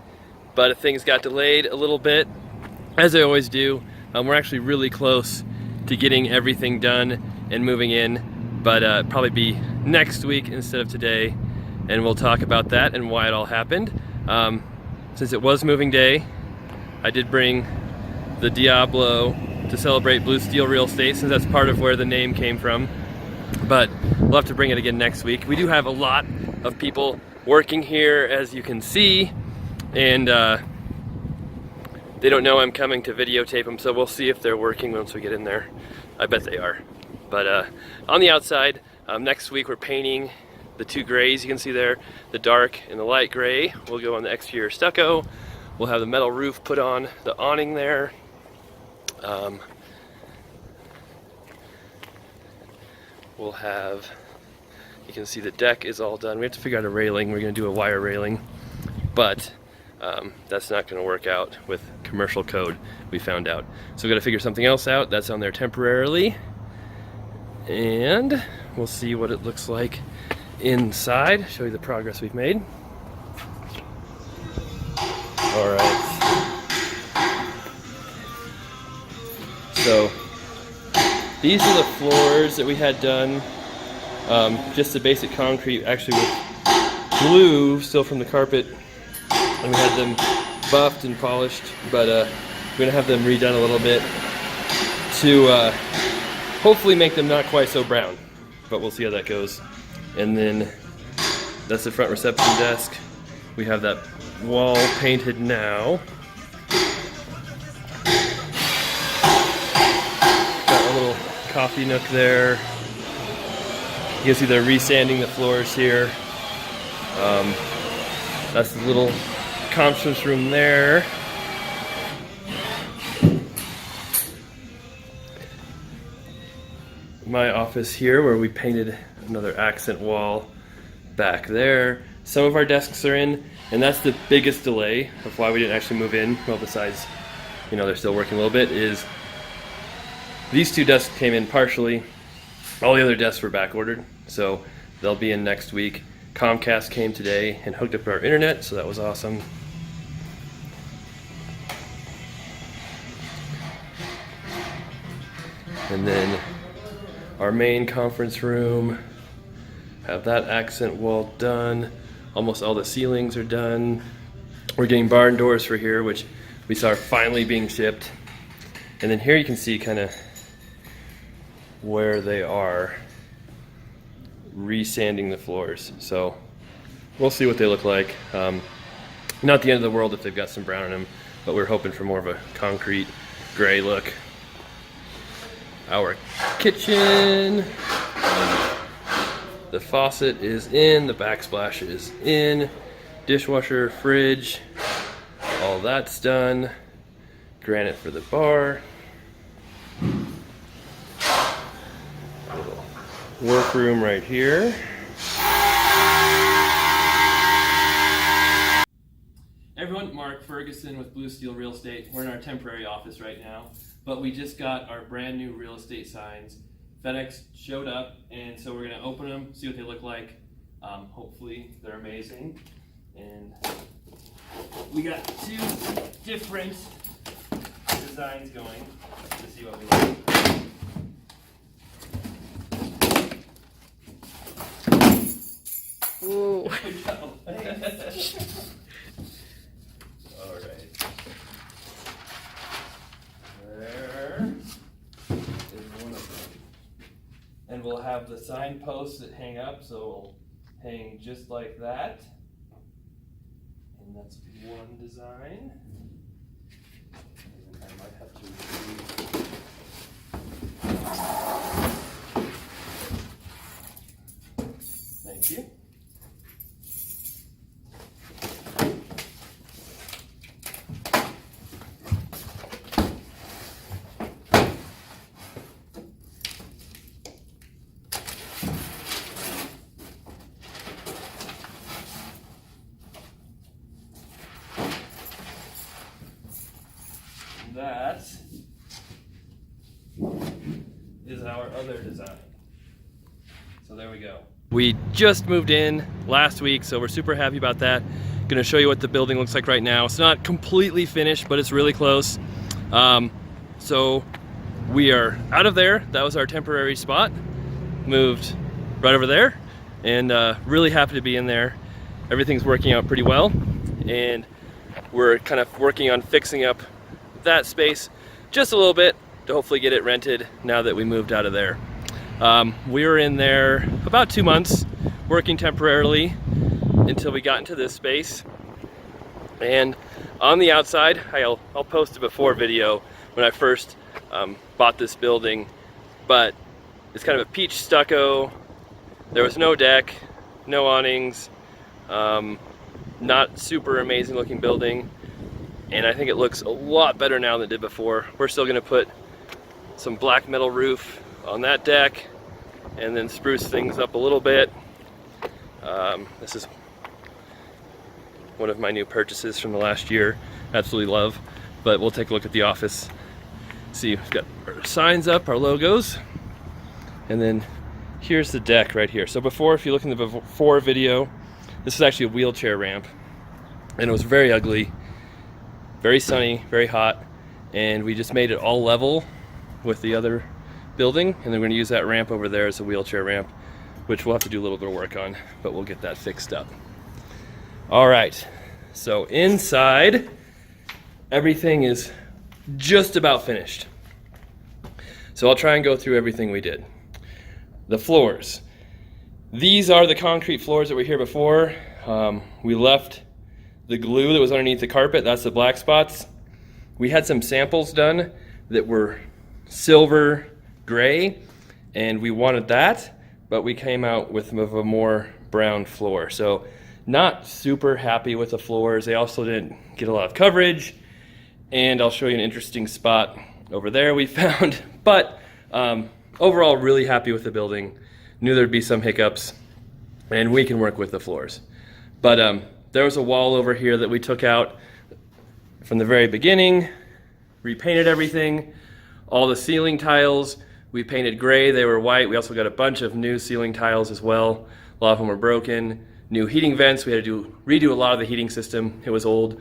but things got delayed a little bit, as they always do. We're actually really close to getting everything done and moving in, but probably be next week instead of today, and we'll talk about that and why it all happened. Since it was moving day, I did bring the Diablo to celebrate Blue Steel Real Estate, since that's part of where the name came from, but we'll have to bring it again next week. We do have a lot of people working here, as you can see, and they don't know I'm coming to videotape them, so we'll see if they're working once we get in there. I bet they are. But on the outside, next week we're painting the two grays you can see there, the dark and the light gray. We'll go on the exterior stucco. We'll have the metal roof put on the awning there. We'll have, you can see the deck is all done. We have to figure out a railing. We're going to do a wire railing, but that's not going to work out with commercial code, we found out. So we've got to figure something else out. That's on there temporarily, and we'll see what it looks like inside. Show you the progress we've made. All right. So these are the floors that we had done. Just the basic concrete, actually with glue still from the carpet, and we had them buffed and polished, but we're gonna have them redone a little bit to hopefully make them not quite so brown, but we'll see how that goes. And then that's the front reception desk. We have that wall painted now. Got a little coffee nook there. You can see they're resanding the floors here. That's the little conference room there. My office here, where we painted another accent wall back there. Some of our desks are in, and that's the biggest delay of why we didn't actually move in. Well, besides, they're still working a little bit, is these two desks came in partially. All the other desks were back ordered, so they'll be in next week. Comcast came today and hooked up our internet, so that was awesome. And then our main conference room, have that accent wall done. Almost all the ceilings are done. We're getting barn doors for here, which we saw are finally being shipped. And then here you can see kind of where they are resanding the floors. So we'll see what they look like. Not the end of the world if they've got some brown in them, but we're hoping for more of a concrete gray look. Our kitchen. The faucet is in, the backsplash is in, dishwasher, fridge, all that's done. Granite for the bar. Little workroom right here. Everyone, Mark Ferguson with Blue Steel Real Estate. We're in our temporary office right now, but we just got our brand new real estate signs. FedEx showed up, and so we're going to open them, see what they look like. Hopefully they're amazing. And we got two different designs going to see what we like. Ooh. There we go. All right. There. posts that hang up, so it'll hang just like that. And that's one design. And I might have to thank you. That is our other design. So there we go. We just moved in last week, so we're super happy about that. Gonna show you what the building looks like right now. It's not completely finished, but it's really close. So we are out of there. That was our temporary spot. Moved right over there, and really happy to be in there. Everything's working out pretty well, and we're kind of working on fixing up that space just a little bit to hopefully get it rented now that we moved out of there. We were in there about 2 months working temporarily until we got into this space. And on the outside, I'll post a before video when I first bought this building, but it's kind of a peach stucco. There was no deck, no awnings, not super amazing looking building. And I think it looks a lot better now than it did before. We're still gonna put some black metal roof on that deck and then spruce things up a little bit. This is one of my new purchases from the last year. Absolutely love. But we'll take a look at the office. See, we've got our signs up, our logos. And then here's the deck right here. So before, if you look in the before video, this is actually a wheelchair ramp. And it was very ugly. Very sunny, very hot, and we just made it all level with the other building, and then we're going to use that ramp over there as a wheelchair ramp, which we'll have to do a little bit of work on, but we'll get that fixed up. All right, so inside, everything is just about finished. So I'll try and go through everything we did. The floors. These are the concrete floors that were here before. We left the glue that was underneath the carpet, that's the black spots. We had some samples done that were silver gray, and we wanted that, but we came out with a more brown floor. So not super happy with the floors. They also didn't get a lot of coverage, and I'll show you an interesting spot over there we found. But overall, really happy with the building. Knew there'd be some hiccups, and we can work with the floors. But there was a wall over here that we took out from the very beginning, repainted everything, all the ceiling tiles, we painted gray, they were white. We also got a bunch of new ceiling tiles as well. A lot of them were broken. New heating vents, we had to redo a lot of the heating system. It was old,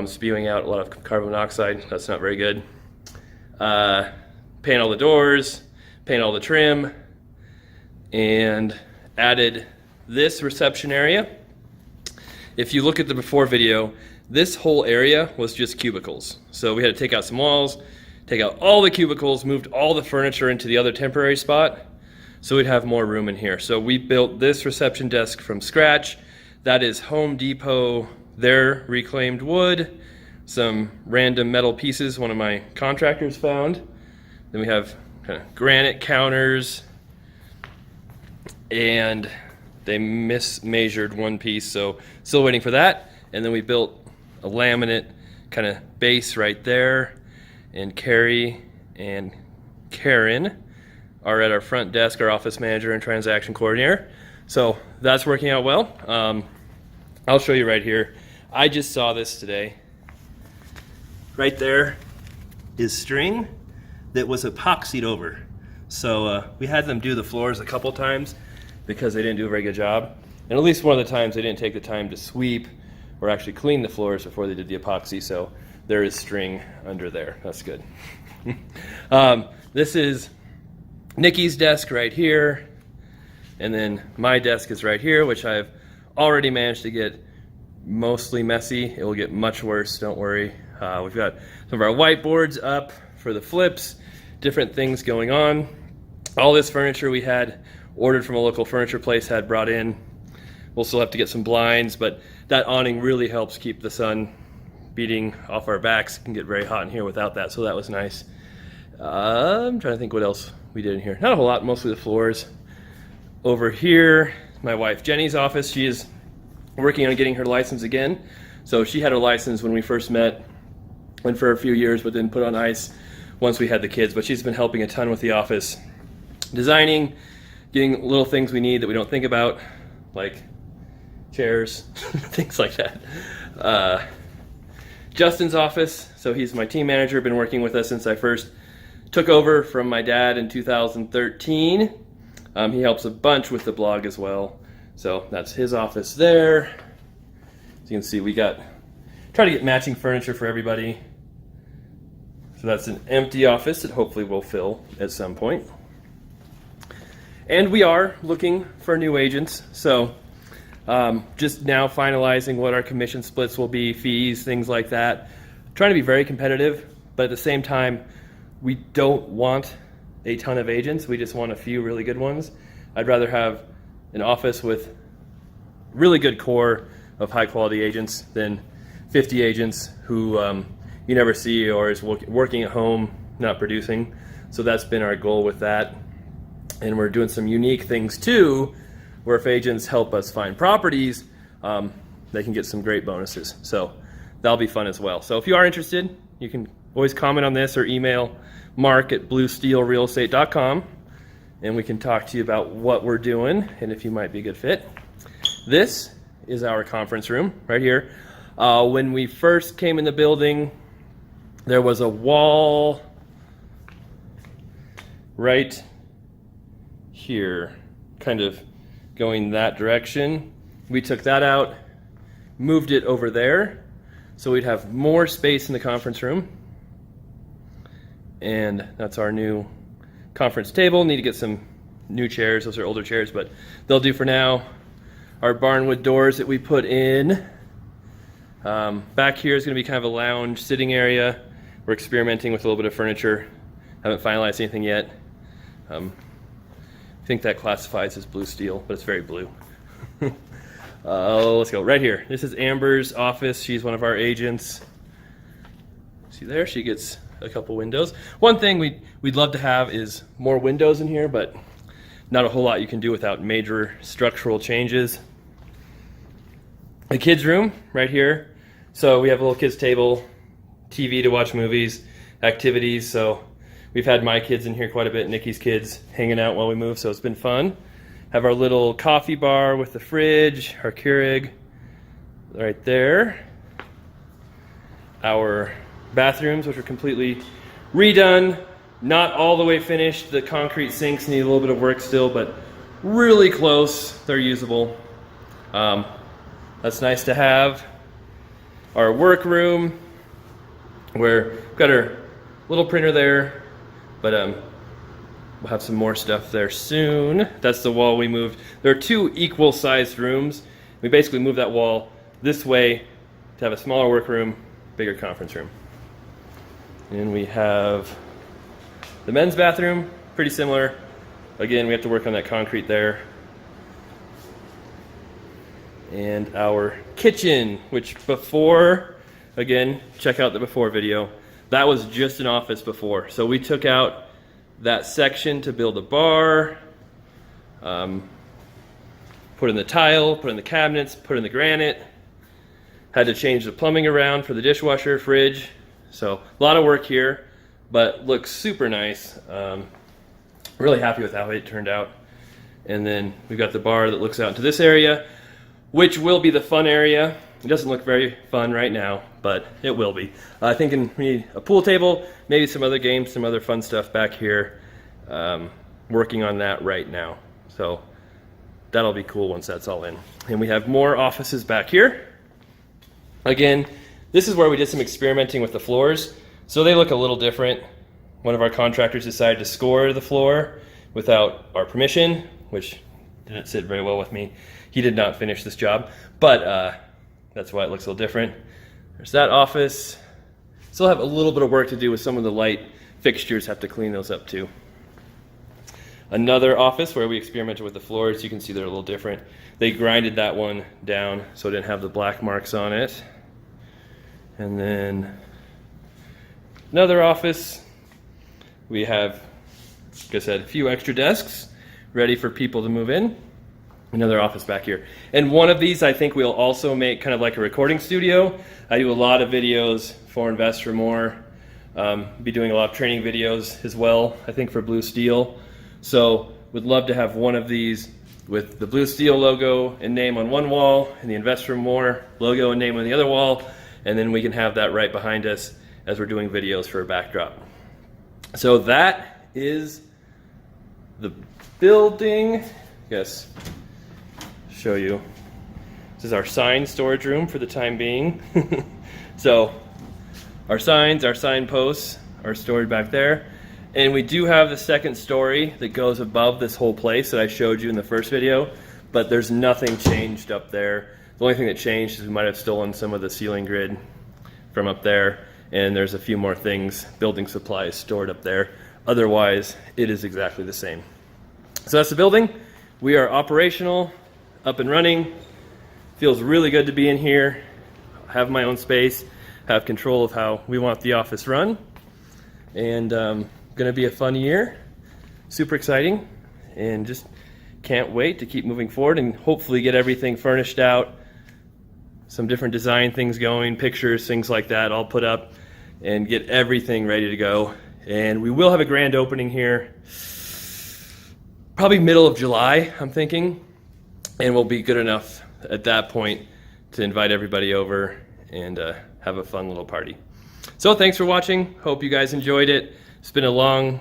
spewing out a lot of carbon monoxide. That's not very good. Paint all the doors, paint all the trim, and added this reception area. If you look at the before video, this whole area was just cubicles. So we had to take out some walls, take out all the cubicles, moved all the furniture into the other temporary spot, so we'd have more room in here. So we built this reception desk from scratch. That is Home Depot, their reclaimed wood, some random metal pieces one of my contractors found. Then we have kind of granite counters, and they mismeasured one piece, so still waiting for that. And then we built a laminate kind of base right there, and Carrie and Karen are at our front desk, our office manager and transaction coordinator. So that's working out well. I'll show you right here. I just saw this today. Right there is string that was epoxied over. So we had them do the floors a couple times because they didn't do a very good job. And at least one of the times they didn't take the time to sweep or actually clean the floors before they did the epoxy. So there is string under there. That's good. This is Nikki's desk right here. And then my desk is right here, which I've already managed to get mostly messy. It will get much worse, don't worry. We've got some of our whiteboards up for the flips, different things going on. All this furniture we had ordered from a local furniture place, had brought in. We'll still have to get some blinds, but that awning really helps keep the sun beating off our backs. It can get very hot in here without that, so that was nice. I'm trying to think what else we did in here. Not a whole lot, mostly the floors. Over here, my wife Jenny's office. She is working on getting her license again. So she had her license when we first met, went for a few years, but then put on ice once we had the kids. But she's been helping a ton with the office, designing, getting little things we need that we don't think about, like chairs, things like that. Justin's office, so he's my team manager, been working with us since I first took over from my dad in 2013. He helps a bunch with the blog as well. So that's his office there. As you can see, we try to get matching furniture for everybody. So that's an empty office that hopefully will fill at some point. And we are looking for new agents. So just now finalizing what our commission splits will be, fees, things like that. Trying to be very competitive, but at the same time, we don't want a ton of agents. We just want a few really good ones. I'd rather have an office with really good core of high quality agents than 50 agents who you never see or is working at home, not producing. So that's been our goal with that. And we're doing some unique things too, where if agents help us find properties, they can get some great bonuses. So that'll be fun as well. So if you are interested, you can always comment on this or email mark@bluesteelrealestate.com and we can talk to you about what we're doing and if you might be a good fit. This is our conference room right here. When we first came in the building, there was a wall right here, kind of going that direction. We took that out, moved it over there, so we'd have more space in the conference room. And that's our new conference table. Need to get some new chairs. Those are older chairs, but they'll do for now. Our barnwood doors that we put in. Back here is going to be kind of a lounge sitting area. We're experimenting with a little bit of furniture. Haven't finalized anything yet. I think that classifies as blue steel, but it's very blue. Let's go right here. This is Amber's office. She's one of our agents. See there? She gets a couple windows. One thing we'd love to have is more windows in here, but not a whole lot you can do without major structural changes. The kids' room right here. So we have a little kids' table, TV to watch movies, activities. So we've had my kids in here quite a bit, Nikki's kids hanging out while we move, so it's been fun. Have our little coffee bar with the fridge, our Keurig right there. Our bathrooms, which are completely redone, not all the way finished. The concrete sinks need a little bit of work still, but really close. They're usable. That's nice to have. Our workroom, where we've got our little printer there, but we'll have some more stuff there soon. That's the wall we moved. There are two equal sized rooms. We basically moved that wall this way to have a smaller workroom, bigger conference room. And we have the men's bathroom, pretty similar. Again, we have to work on that concrete there. And our kitchen, which before, again, check out the before video. That was just an office before. So we took out that section to build a bar, put in the tile, put in the cabinets, put in the granite. Had to change the plumbing around for the dishwasher, fridge. So a lot of work here, but looks super nice. Really happy with how it turned out. And then we've got the bar that looks out into this area, which will be the fun area. It doesn't look very fun right now, but it will be. I think we need a pool table, maybe some other games, some other fun stuff back here. Working on that right now. So that'll be cool once that's all in. And we have more offices back here. Again, this is where we did some experimenting with the floors. So they look a little different. One of our contractors decided to score the floor without our permission, which didn't sit very well with me. He did not finish this job, but that's why it looks a little different. There's that office. Still have a little bit of work to do with some of the light fixtures. Have to clean those up too. another office where we experimented with the floors. You can see they're a little different. They grinded that one down so it didn't have the black marks on it. And then another office. We have, like I said, a few extra desks ready for people to move in. Another office back here. And one of these I think we'll also make kind of like a recording studio. I do a lot of videos for Invest for More. Be doing a lot of training videos as well, I think, for Blue Steel. So would love to have one of these with the Blue Steel logo and name on one wall and the Invest for More logo and name on the other wall. And then we can have that right behind us as we're doing videos for a backdrop. So that is the building. Yes. Show you. This is our sign storage room for the time being. So our signs, our signposts are stored back there. And we do have the second story that goes above this whole place that I showed you in the first video, but there's nothing changed up there. The only thing that changed is we might have stolen some of the ceiling grid from up there, and there's a few more things, building supplies stored up there. Otherwise, it is exactly the same. So that's the building. We are operational, up and running. Feels really good to be in here, have my own space, have control of how we want the office run. And gonna be a fun year, super exciting, and just can't wait to keep moving forward and hopefully get everything furnished out, some different design things going, pictures, things like that all put up, and get everything ready to go. And we will have a grand opening here, probably middle of July, I'm thinking. And we'll be good enough at that point to invite everybody over and have a fun little party. So thanks for watching. Hope you guys enjoyed it. It's been a long,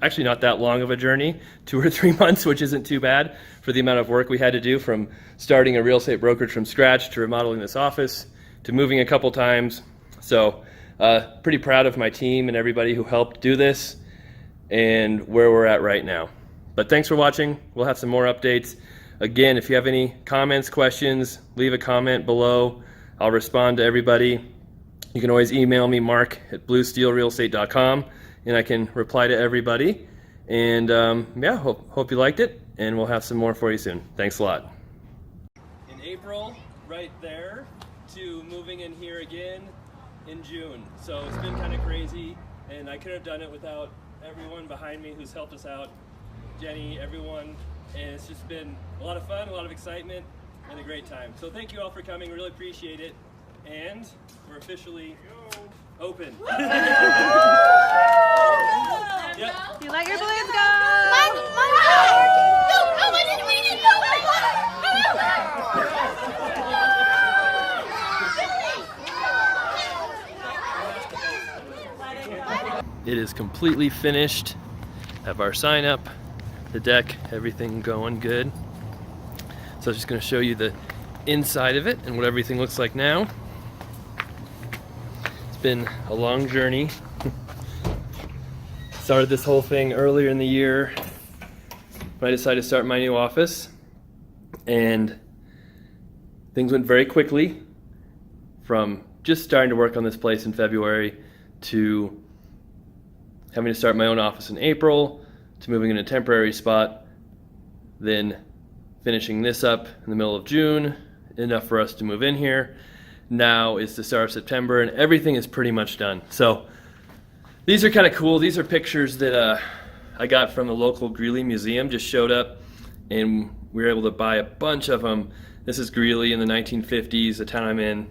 actually not that long of a journey, 2 or 3 months, which isn't too bad for the amount of work we had to do, from starting a real estate brokerage from scratch to remodeling this office to moving a couple times. So pretty proud of my team and everybody who helped do this and where we're at right now. But thanks for watching. We'll have some more updates. Again, if you have any comments, questions, leave a comment below. I'll respond to everybody. You can always email me, mark@bluesteelrealestate.com, and I can reply to everybody. And yeah, hope you liked it, and we'll have some more for you soon. Thanks a lot. In April, right there, to moving in here again in June. So it's been kind of crazy, and I couldn't have done it without everyone behind me who's helped us out. Jenny, everyone. And it's just been a lot of fun, a lot of excitement, and a great time. So thank you all for coming, really appreciate it. And we're officially open. You let your balloons go! Mine go! Oh, I didn't read it! It is completely finished. Have our sign up, the deck, everything going good. So I'm just going to show you the inside of it and what everything looks like now. It's been a long journey. Started this whole thing earlier in the year when I decided to start my new office, and things went very quickly from just starting to work on this place in February to having to start my own office in April, to moving in a temporary spot, then finishing this up in the middle of June, enough for us to move in here. Now it's the start of September, and everything is pretty much done. So these are kind of cool. These are pictures that I got from the local Greeley Museum, just showed up, and we were able to buy a bunch of them. This is Greeley in the 1950s, the town I'm in,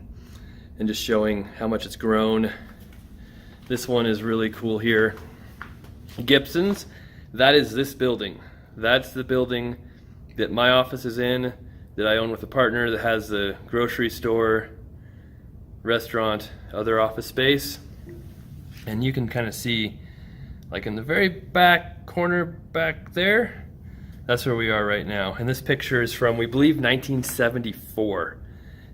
and just showing how much it's grown. This one is really cool here. Gibson's. That is this building. That's the building that my office is in, that I own with a partner, that has the grocery store, restaurant, other office space. And you can kind of see, like in the very back corner back there, that's where we are right now. And this picture is from, we believe, 1974.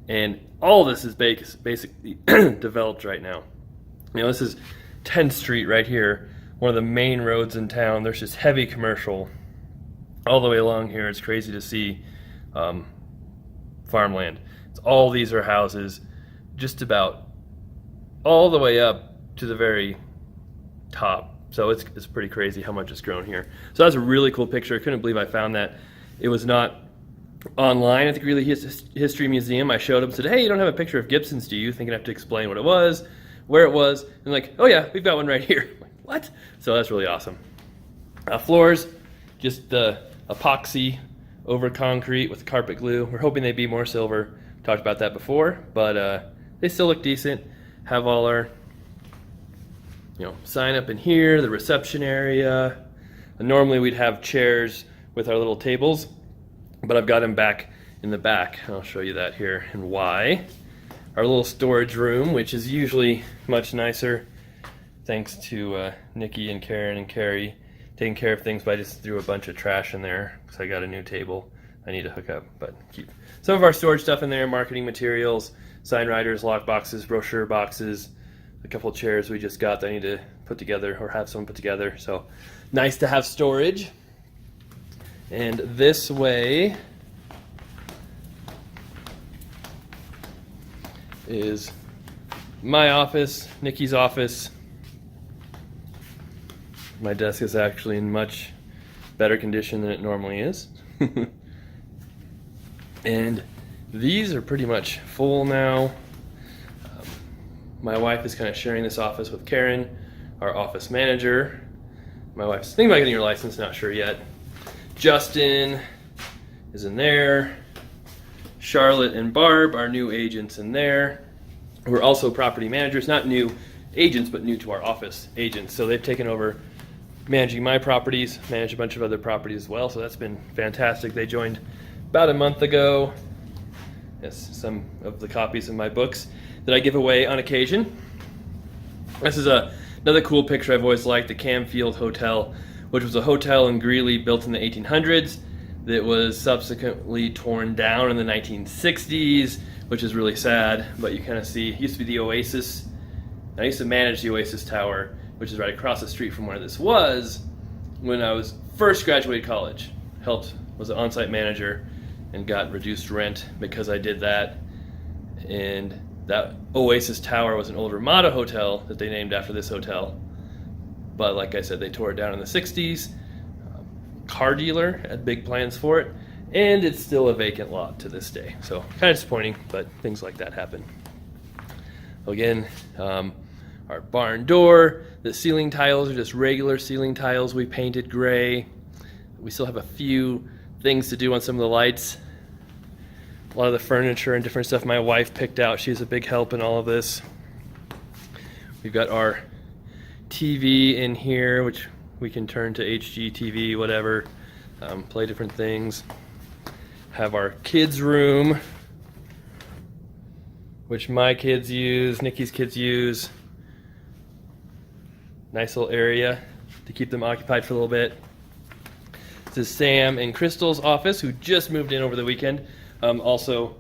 And all this is basically developed right now. You know, this is 10th Street right here, one of the main roads in town. There's just heavy commercial all the way along here. It's crazy to see farmland. All these are houses, just about all the way up to the very top So it's pretty crazy how much it's grown here. So that's a really cool picture. I couldn't believe I found that. It was not online at the Greeley History Museum. I showed them, said, hey, you don't have a picture of Gibson's, do you? Thinking I have to explain what it was, where it was, and like, oh yeah, we've got one right here. I'm like, what? So that's really awesome. Floors, just the epoxy over concrete with carpet glue. We're hoping they'd be more silver. Talked about that before, but they still look decent. Have all our, sign up in here, the reception area. And normally we'd have chairs with our little tables, but I've got them back in the back. I'll show you that here and why. Our little storage room, which is usually much nicer, thanks to Nikki and Karen and Carrie taking care of things, but I just threw a bunch of trash in there because I got a new table I need to hook up, but keep some of our storage stuff in there, marketing materials, sign writers, lock boxes, brochure boxes, a couple of chairs we just got that I need to put together or have someone put together. So nice to have storage. And this way is my office, Nikki's office. My desk is actually in much better condition than it normally is. And these are pretty much full now. My wife is kind of sharing this office with Karen, our office manager. My wife's thinking about getting her license, not sure yet. Justin is in there. Charlotte and Barb, our new agents, in there. We're also property managers, not new agents, but new to our office agents. So they've taken over managing my properties, manage a bunch of other properties as well. So that's been fantastic. They joined about a month ago. Yes, some of the copies of my books that I give away on occasion. This is another cool picture I've always liked, the Camfield Hotel, which was a hotel in Greeley built in the 1800s that was subsequently torn down in the 1960s, which is really sad, but you kind of see, it used to be the Oasis. I used to manage the Oasis Tower, which is right across the street from where this was when I was first graduated college. Was an on-site manager and got reduced rent because I did that. And that Oasis Tower was an old Ramada hotel that they named after this hotel. But like I said, they tore it down in the 60s. Car dealer had big plans for it, and it's still a vacant lot to this day. So kind of disappointing, but things like that happen. Again, our barn door, the ceiling tiles are just regular ceiling tiles we painted gray. We still have a few things to do on some of the lights. A lot of the furniture and different stuff my wife picked out. She's a big help in all of this. We've got our TV in here, which we can turn to HGTV, whatever, play different things. Have our kids' room, which my kids use, Nikki's kids use. Nice little area to keep them occupied for a little bit. This is Sam and Crystal's office, who just moved in over the weekend. Also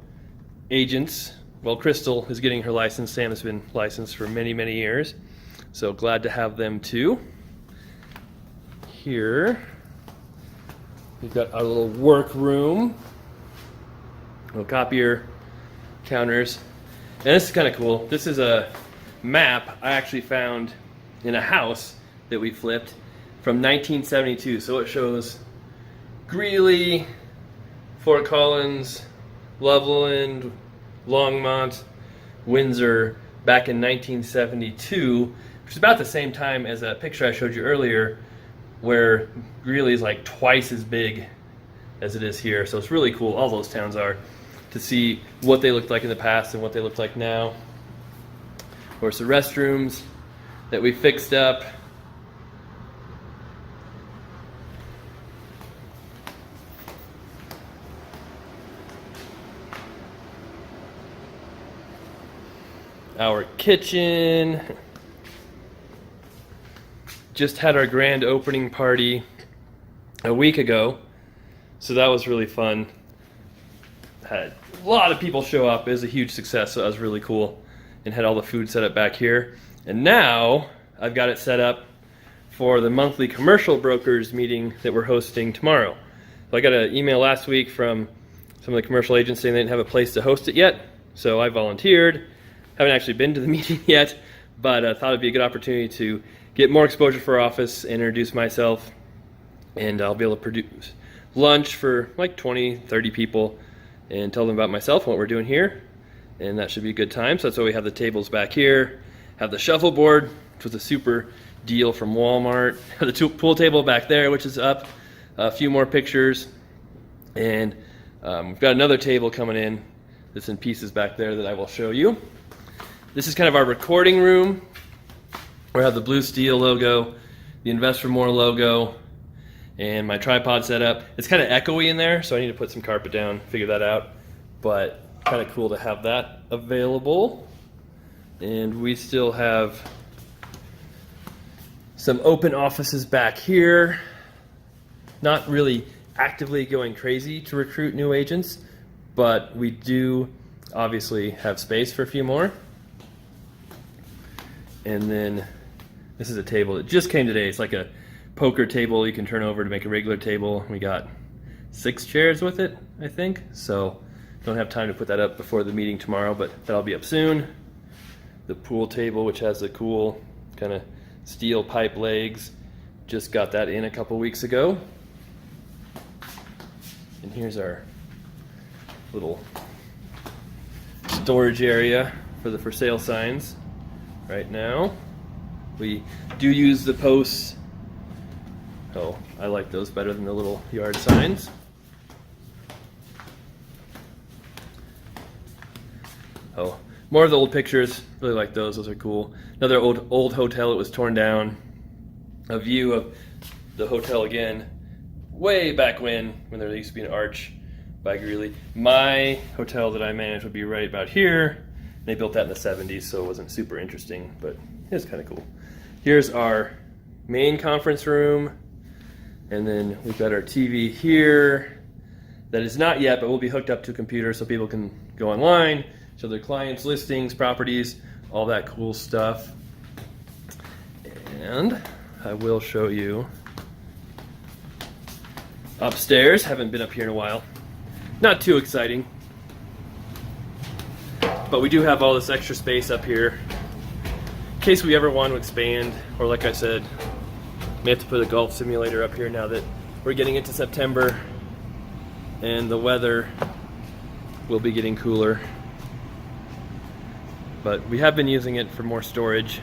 agents. Well, Crystal is getting her license. Sam has been licensed for many, many years. So glad to have them too. Here, we've got our little work room. Little copier, counters. And this is kind of cool. This is a map I actually found in a house that we flipped from 1972. So it shows Greeley, Fort Collins, Loveland, Longmont, Windsor back in 1972, which is about the same time as a picture I showed you earlier where Greeley is like twice as big as it is here. So it's really cool, all those towns are, to see what they looked like in the past and what they look like now. Of course, the restrooms that we fixed up. Our kitchen. Just had our grand opening party a week ago, so that was really fun. Had a lot of people show up. It was a huge success, so that was really cool. And had all the food set up back here. And now I've got it set up for the monthly commercial brokers meeting that we're hosting tomorrow. So I got an email last week from some of the commercial agents saying they didn't have a place to host it yet, so I volunteered. Haven't actually been to the meeting yet, but I thought it'd be a good opportunity to get more exposure for our office and introduce myself. And I'll be able to produce lunch for like 20, 30 people and tell them about myself and what we're doing here. And that should be a good time. So that's why we have the tables back here, have the shuffleboard, which was a super deal from Walmart, have the pool table back there, which is up, a few more pictures, and we've got another table coming in that's in pieces back there that I will show you. This is kind of our recording room. We have the Blue Steel logo, the Invest for More logo, and my tripod setup. It's kind of echoey in there, so I need to put some carpet down, figure that out. But kind of cool to have that available. And we still have some open offices back here. Not really actively going crazy to recruit new agents, but we do obviously have space for a few more. And then this is a table that just came today. It's like a poker table you can turn over to make a regular table. We got 6 chairs with it, I think. So don't have time to put that up before the meeting tomorrow, but that'll be up soon. The pool table, which has the cool kind of steel pipe legs, just got that in a couple weeks ago. And here's our little storage area for the for sale signs right now. We do use the posts. Oh, I like those better than the little yard signs. Oh, more of the old pictures. Really like those. Those are cool. Another old hotel that was torn down. A view of the hotel again, way back when there used to be an arch by Greeley. My hotel that I managed would be right about here. They built that in the 70s, so it wasn't super interesting, but it's kind of cool. Here's our main conference room, and then we've got our TV here. That is not yet, but will be hooked up to a computer so people can go online, show their clients, listings, properties, all that cool stuff. And I will show you upstairs. Haven't been up here in a while. Not too exciting, but we do have all this extra space up here in case we ever want to expand, or like I said, may have to put a golf simulator up here now that we're getting into September and the weather will be getting cooler. But we have been using it for more storage.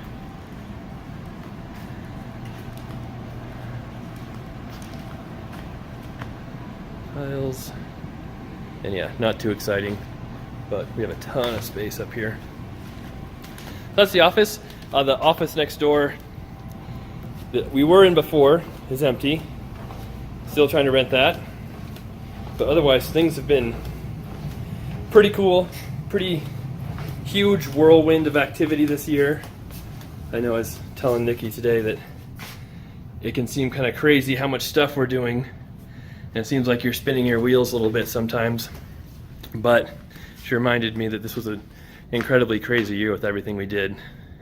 Files. And yeah, not too exciting, but we have a ton of space up here. That's the office. The office next door that we were in before is empty. Still trying to rent that. But otherwise, things have been pretty cool. Pretty huge whirlwind of activity this year. I know I was telling Nikki today that it can seem kind of crazy how much stuff we're doing. And it seems like you're spinning your wheels a little bit sometimes. But she reminded me that this was an incredibly crazy year with everything we did,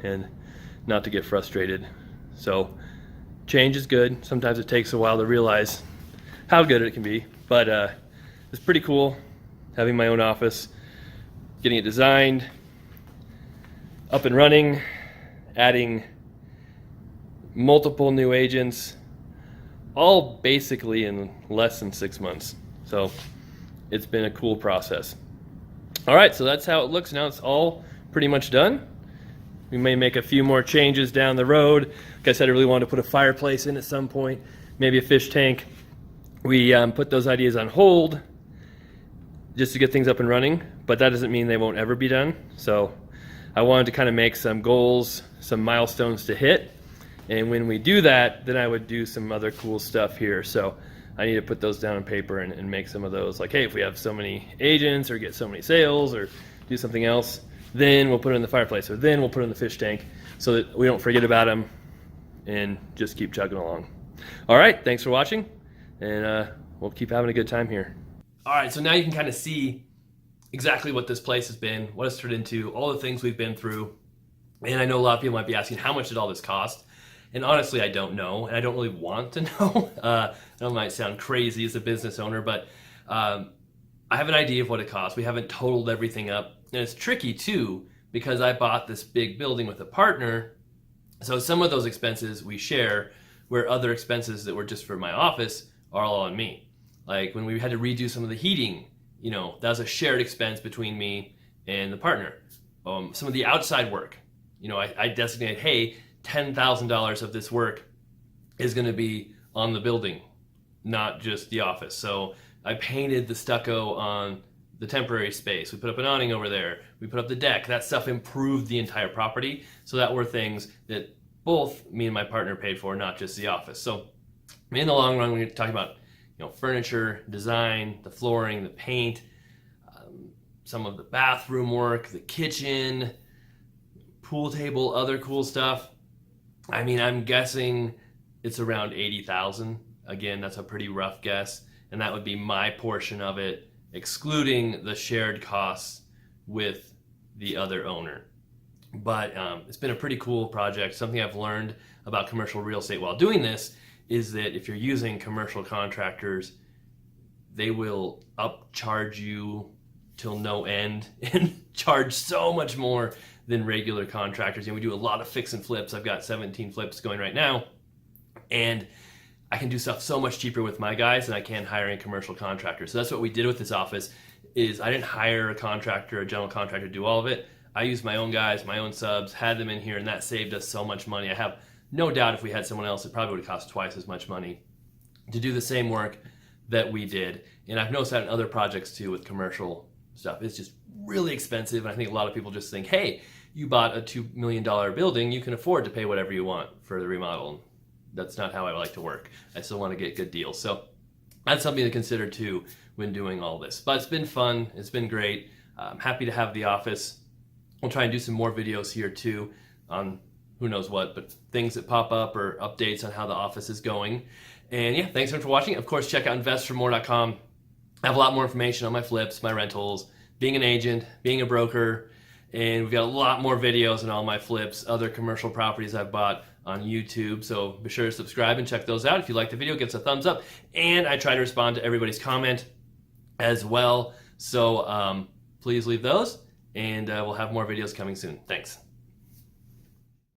and not to get frustrated. So change is good. Sometimes it takes a while to realize how good it can be, but it's pretty cool having my own office, getting it designed, up and running, adding multiple new agents, all basically in less than 6 months. So it's been a cool process. All right, so that's how it looks now. It's all pretty much done. We may make a few more changes down the road. Like I said, I really wanted to put a fireplace in at some point, maybe a fish tank. We put those ideas on hold just to get things up and running, but that doesn't mean they won't ever be done. So I wanted to kind of make some goals, some milestones to hit. And when we do that, then I would do some other cool stuff here. So I need to put those down on paper and make some of those. Like, hey, if we have so many agents or get so many sales or do something else, then we'll put it in the fireplace, or then we'll put it in the fish tank so that we don't forget about them and just keep chugging along. All right, thanks for watching, and we'll keep having a good time here. All right, so now you can kind of see exactly what this place has been, what it's turned into, all the things we've been through. And I know a lot of people might be asking, how much did all this cost? And honestly, I don't know, and I don't really want to know. I know it might sound crazy as a business owner, but I have an idea of what it costs. We haven't totaled everything up, and it's tricky too, because I bought this big building with a partner, so some of those expenses we share, where other expenses that were just for my office are all on me. Like when we had to redo some of the heating, that was a shared expense between me and the partner. Some of the outside work, I designated, hey, $10,000 of this work is going to be on the building, not just the office. So I painted the stucco on the temporary space. We put up an awning over there. We put up the deck. That stuff improved the entire property. So that were things that both me and my partner paid for, not just the office. So in the long run, when you're talking about furniture, design, the flooring, the paint, some of the bathroom work, the kitchen, pool table, other cool stuff, I'm guessing it's around 80,000. Again, that's a pretty rough guess, and that would be my portion of it, excluding the shared costs with the other owner. But it's been a pretty cool project. Something I've learned about commercial real estate while doing this is that if you're using commercial contractors, they will upcharge you till no end and charge so much more than regular contractors. And we do a lot of fix and flips. I've got 17 flips going right now, and I can do stuff so much cheaper with my guys than I can hiring commercial contractors. So that's what we did with this office. Is I didn't hire a contractor, a general contractor, to do all of it. I used my own guys, my own subs, had them in here, and that saved us so much money. I have no doubt if we had someone else, it probably would have cost twice as much money to do the same work that we did. And I've noticed that in other projects too with commercial stuff. It's just really expensive. And I think a lot of people just think, hey, you bought a $2 million building, you can afford to pay whatever you want for the remodel. That's not how I like to work. I still want to get good deals. So that's something to consider too when doing all this. But it's been fun. It's been great. I'm happy to have the office. We'll try and do some more videos here too on who knows what, but things that pop up or updates on how the office is going. And yeah, thanks so much for watching. Of course, check out investformore.com. I have a lot more information on my flips, my rentals, being an agent, being a broker, and we've got a lot more videos on all my flips, other commercial properties I've bought on YouTube. So be sure to subscribe and check those out. If you like the video, give us a thumbs up. And I try to respond to everybody's comment as well. So please leave those, and we'll have more videos coming soon. Thanks.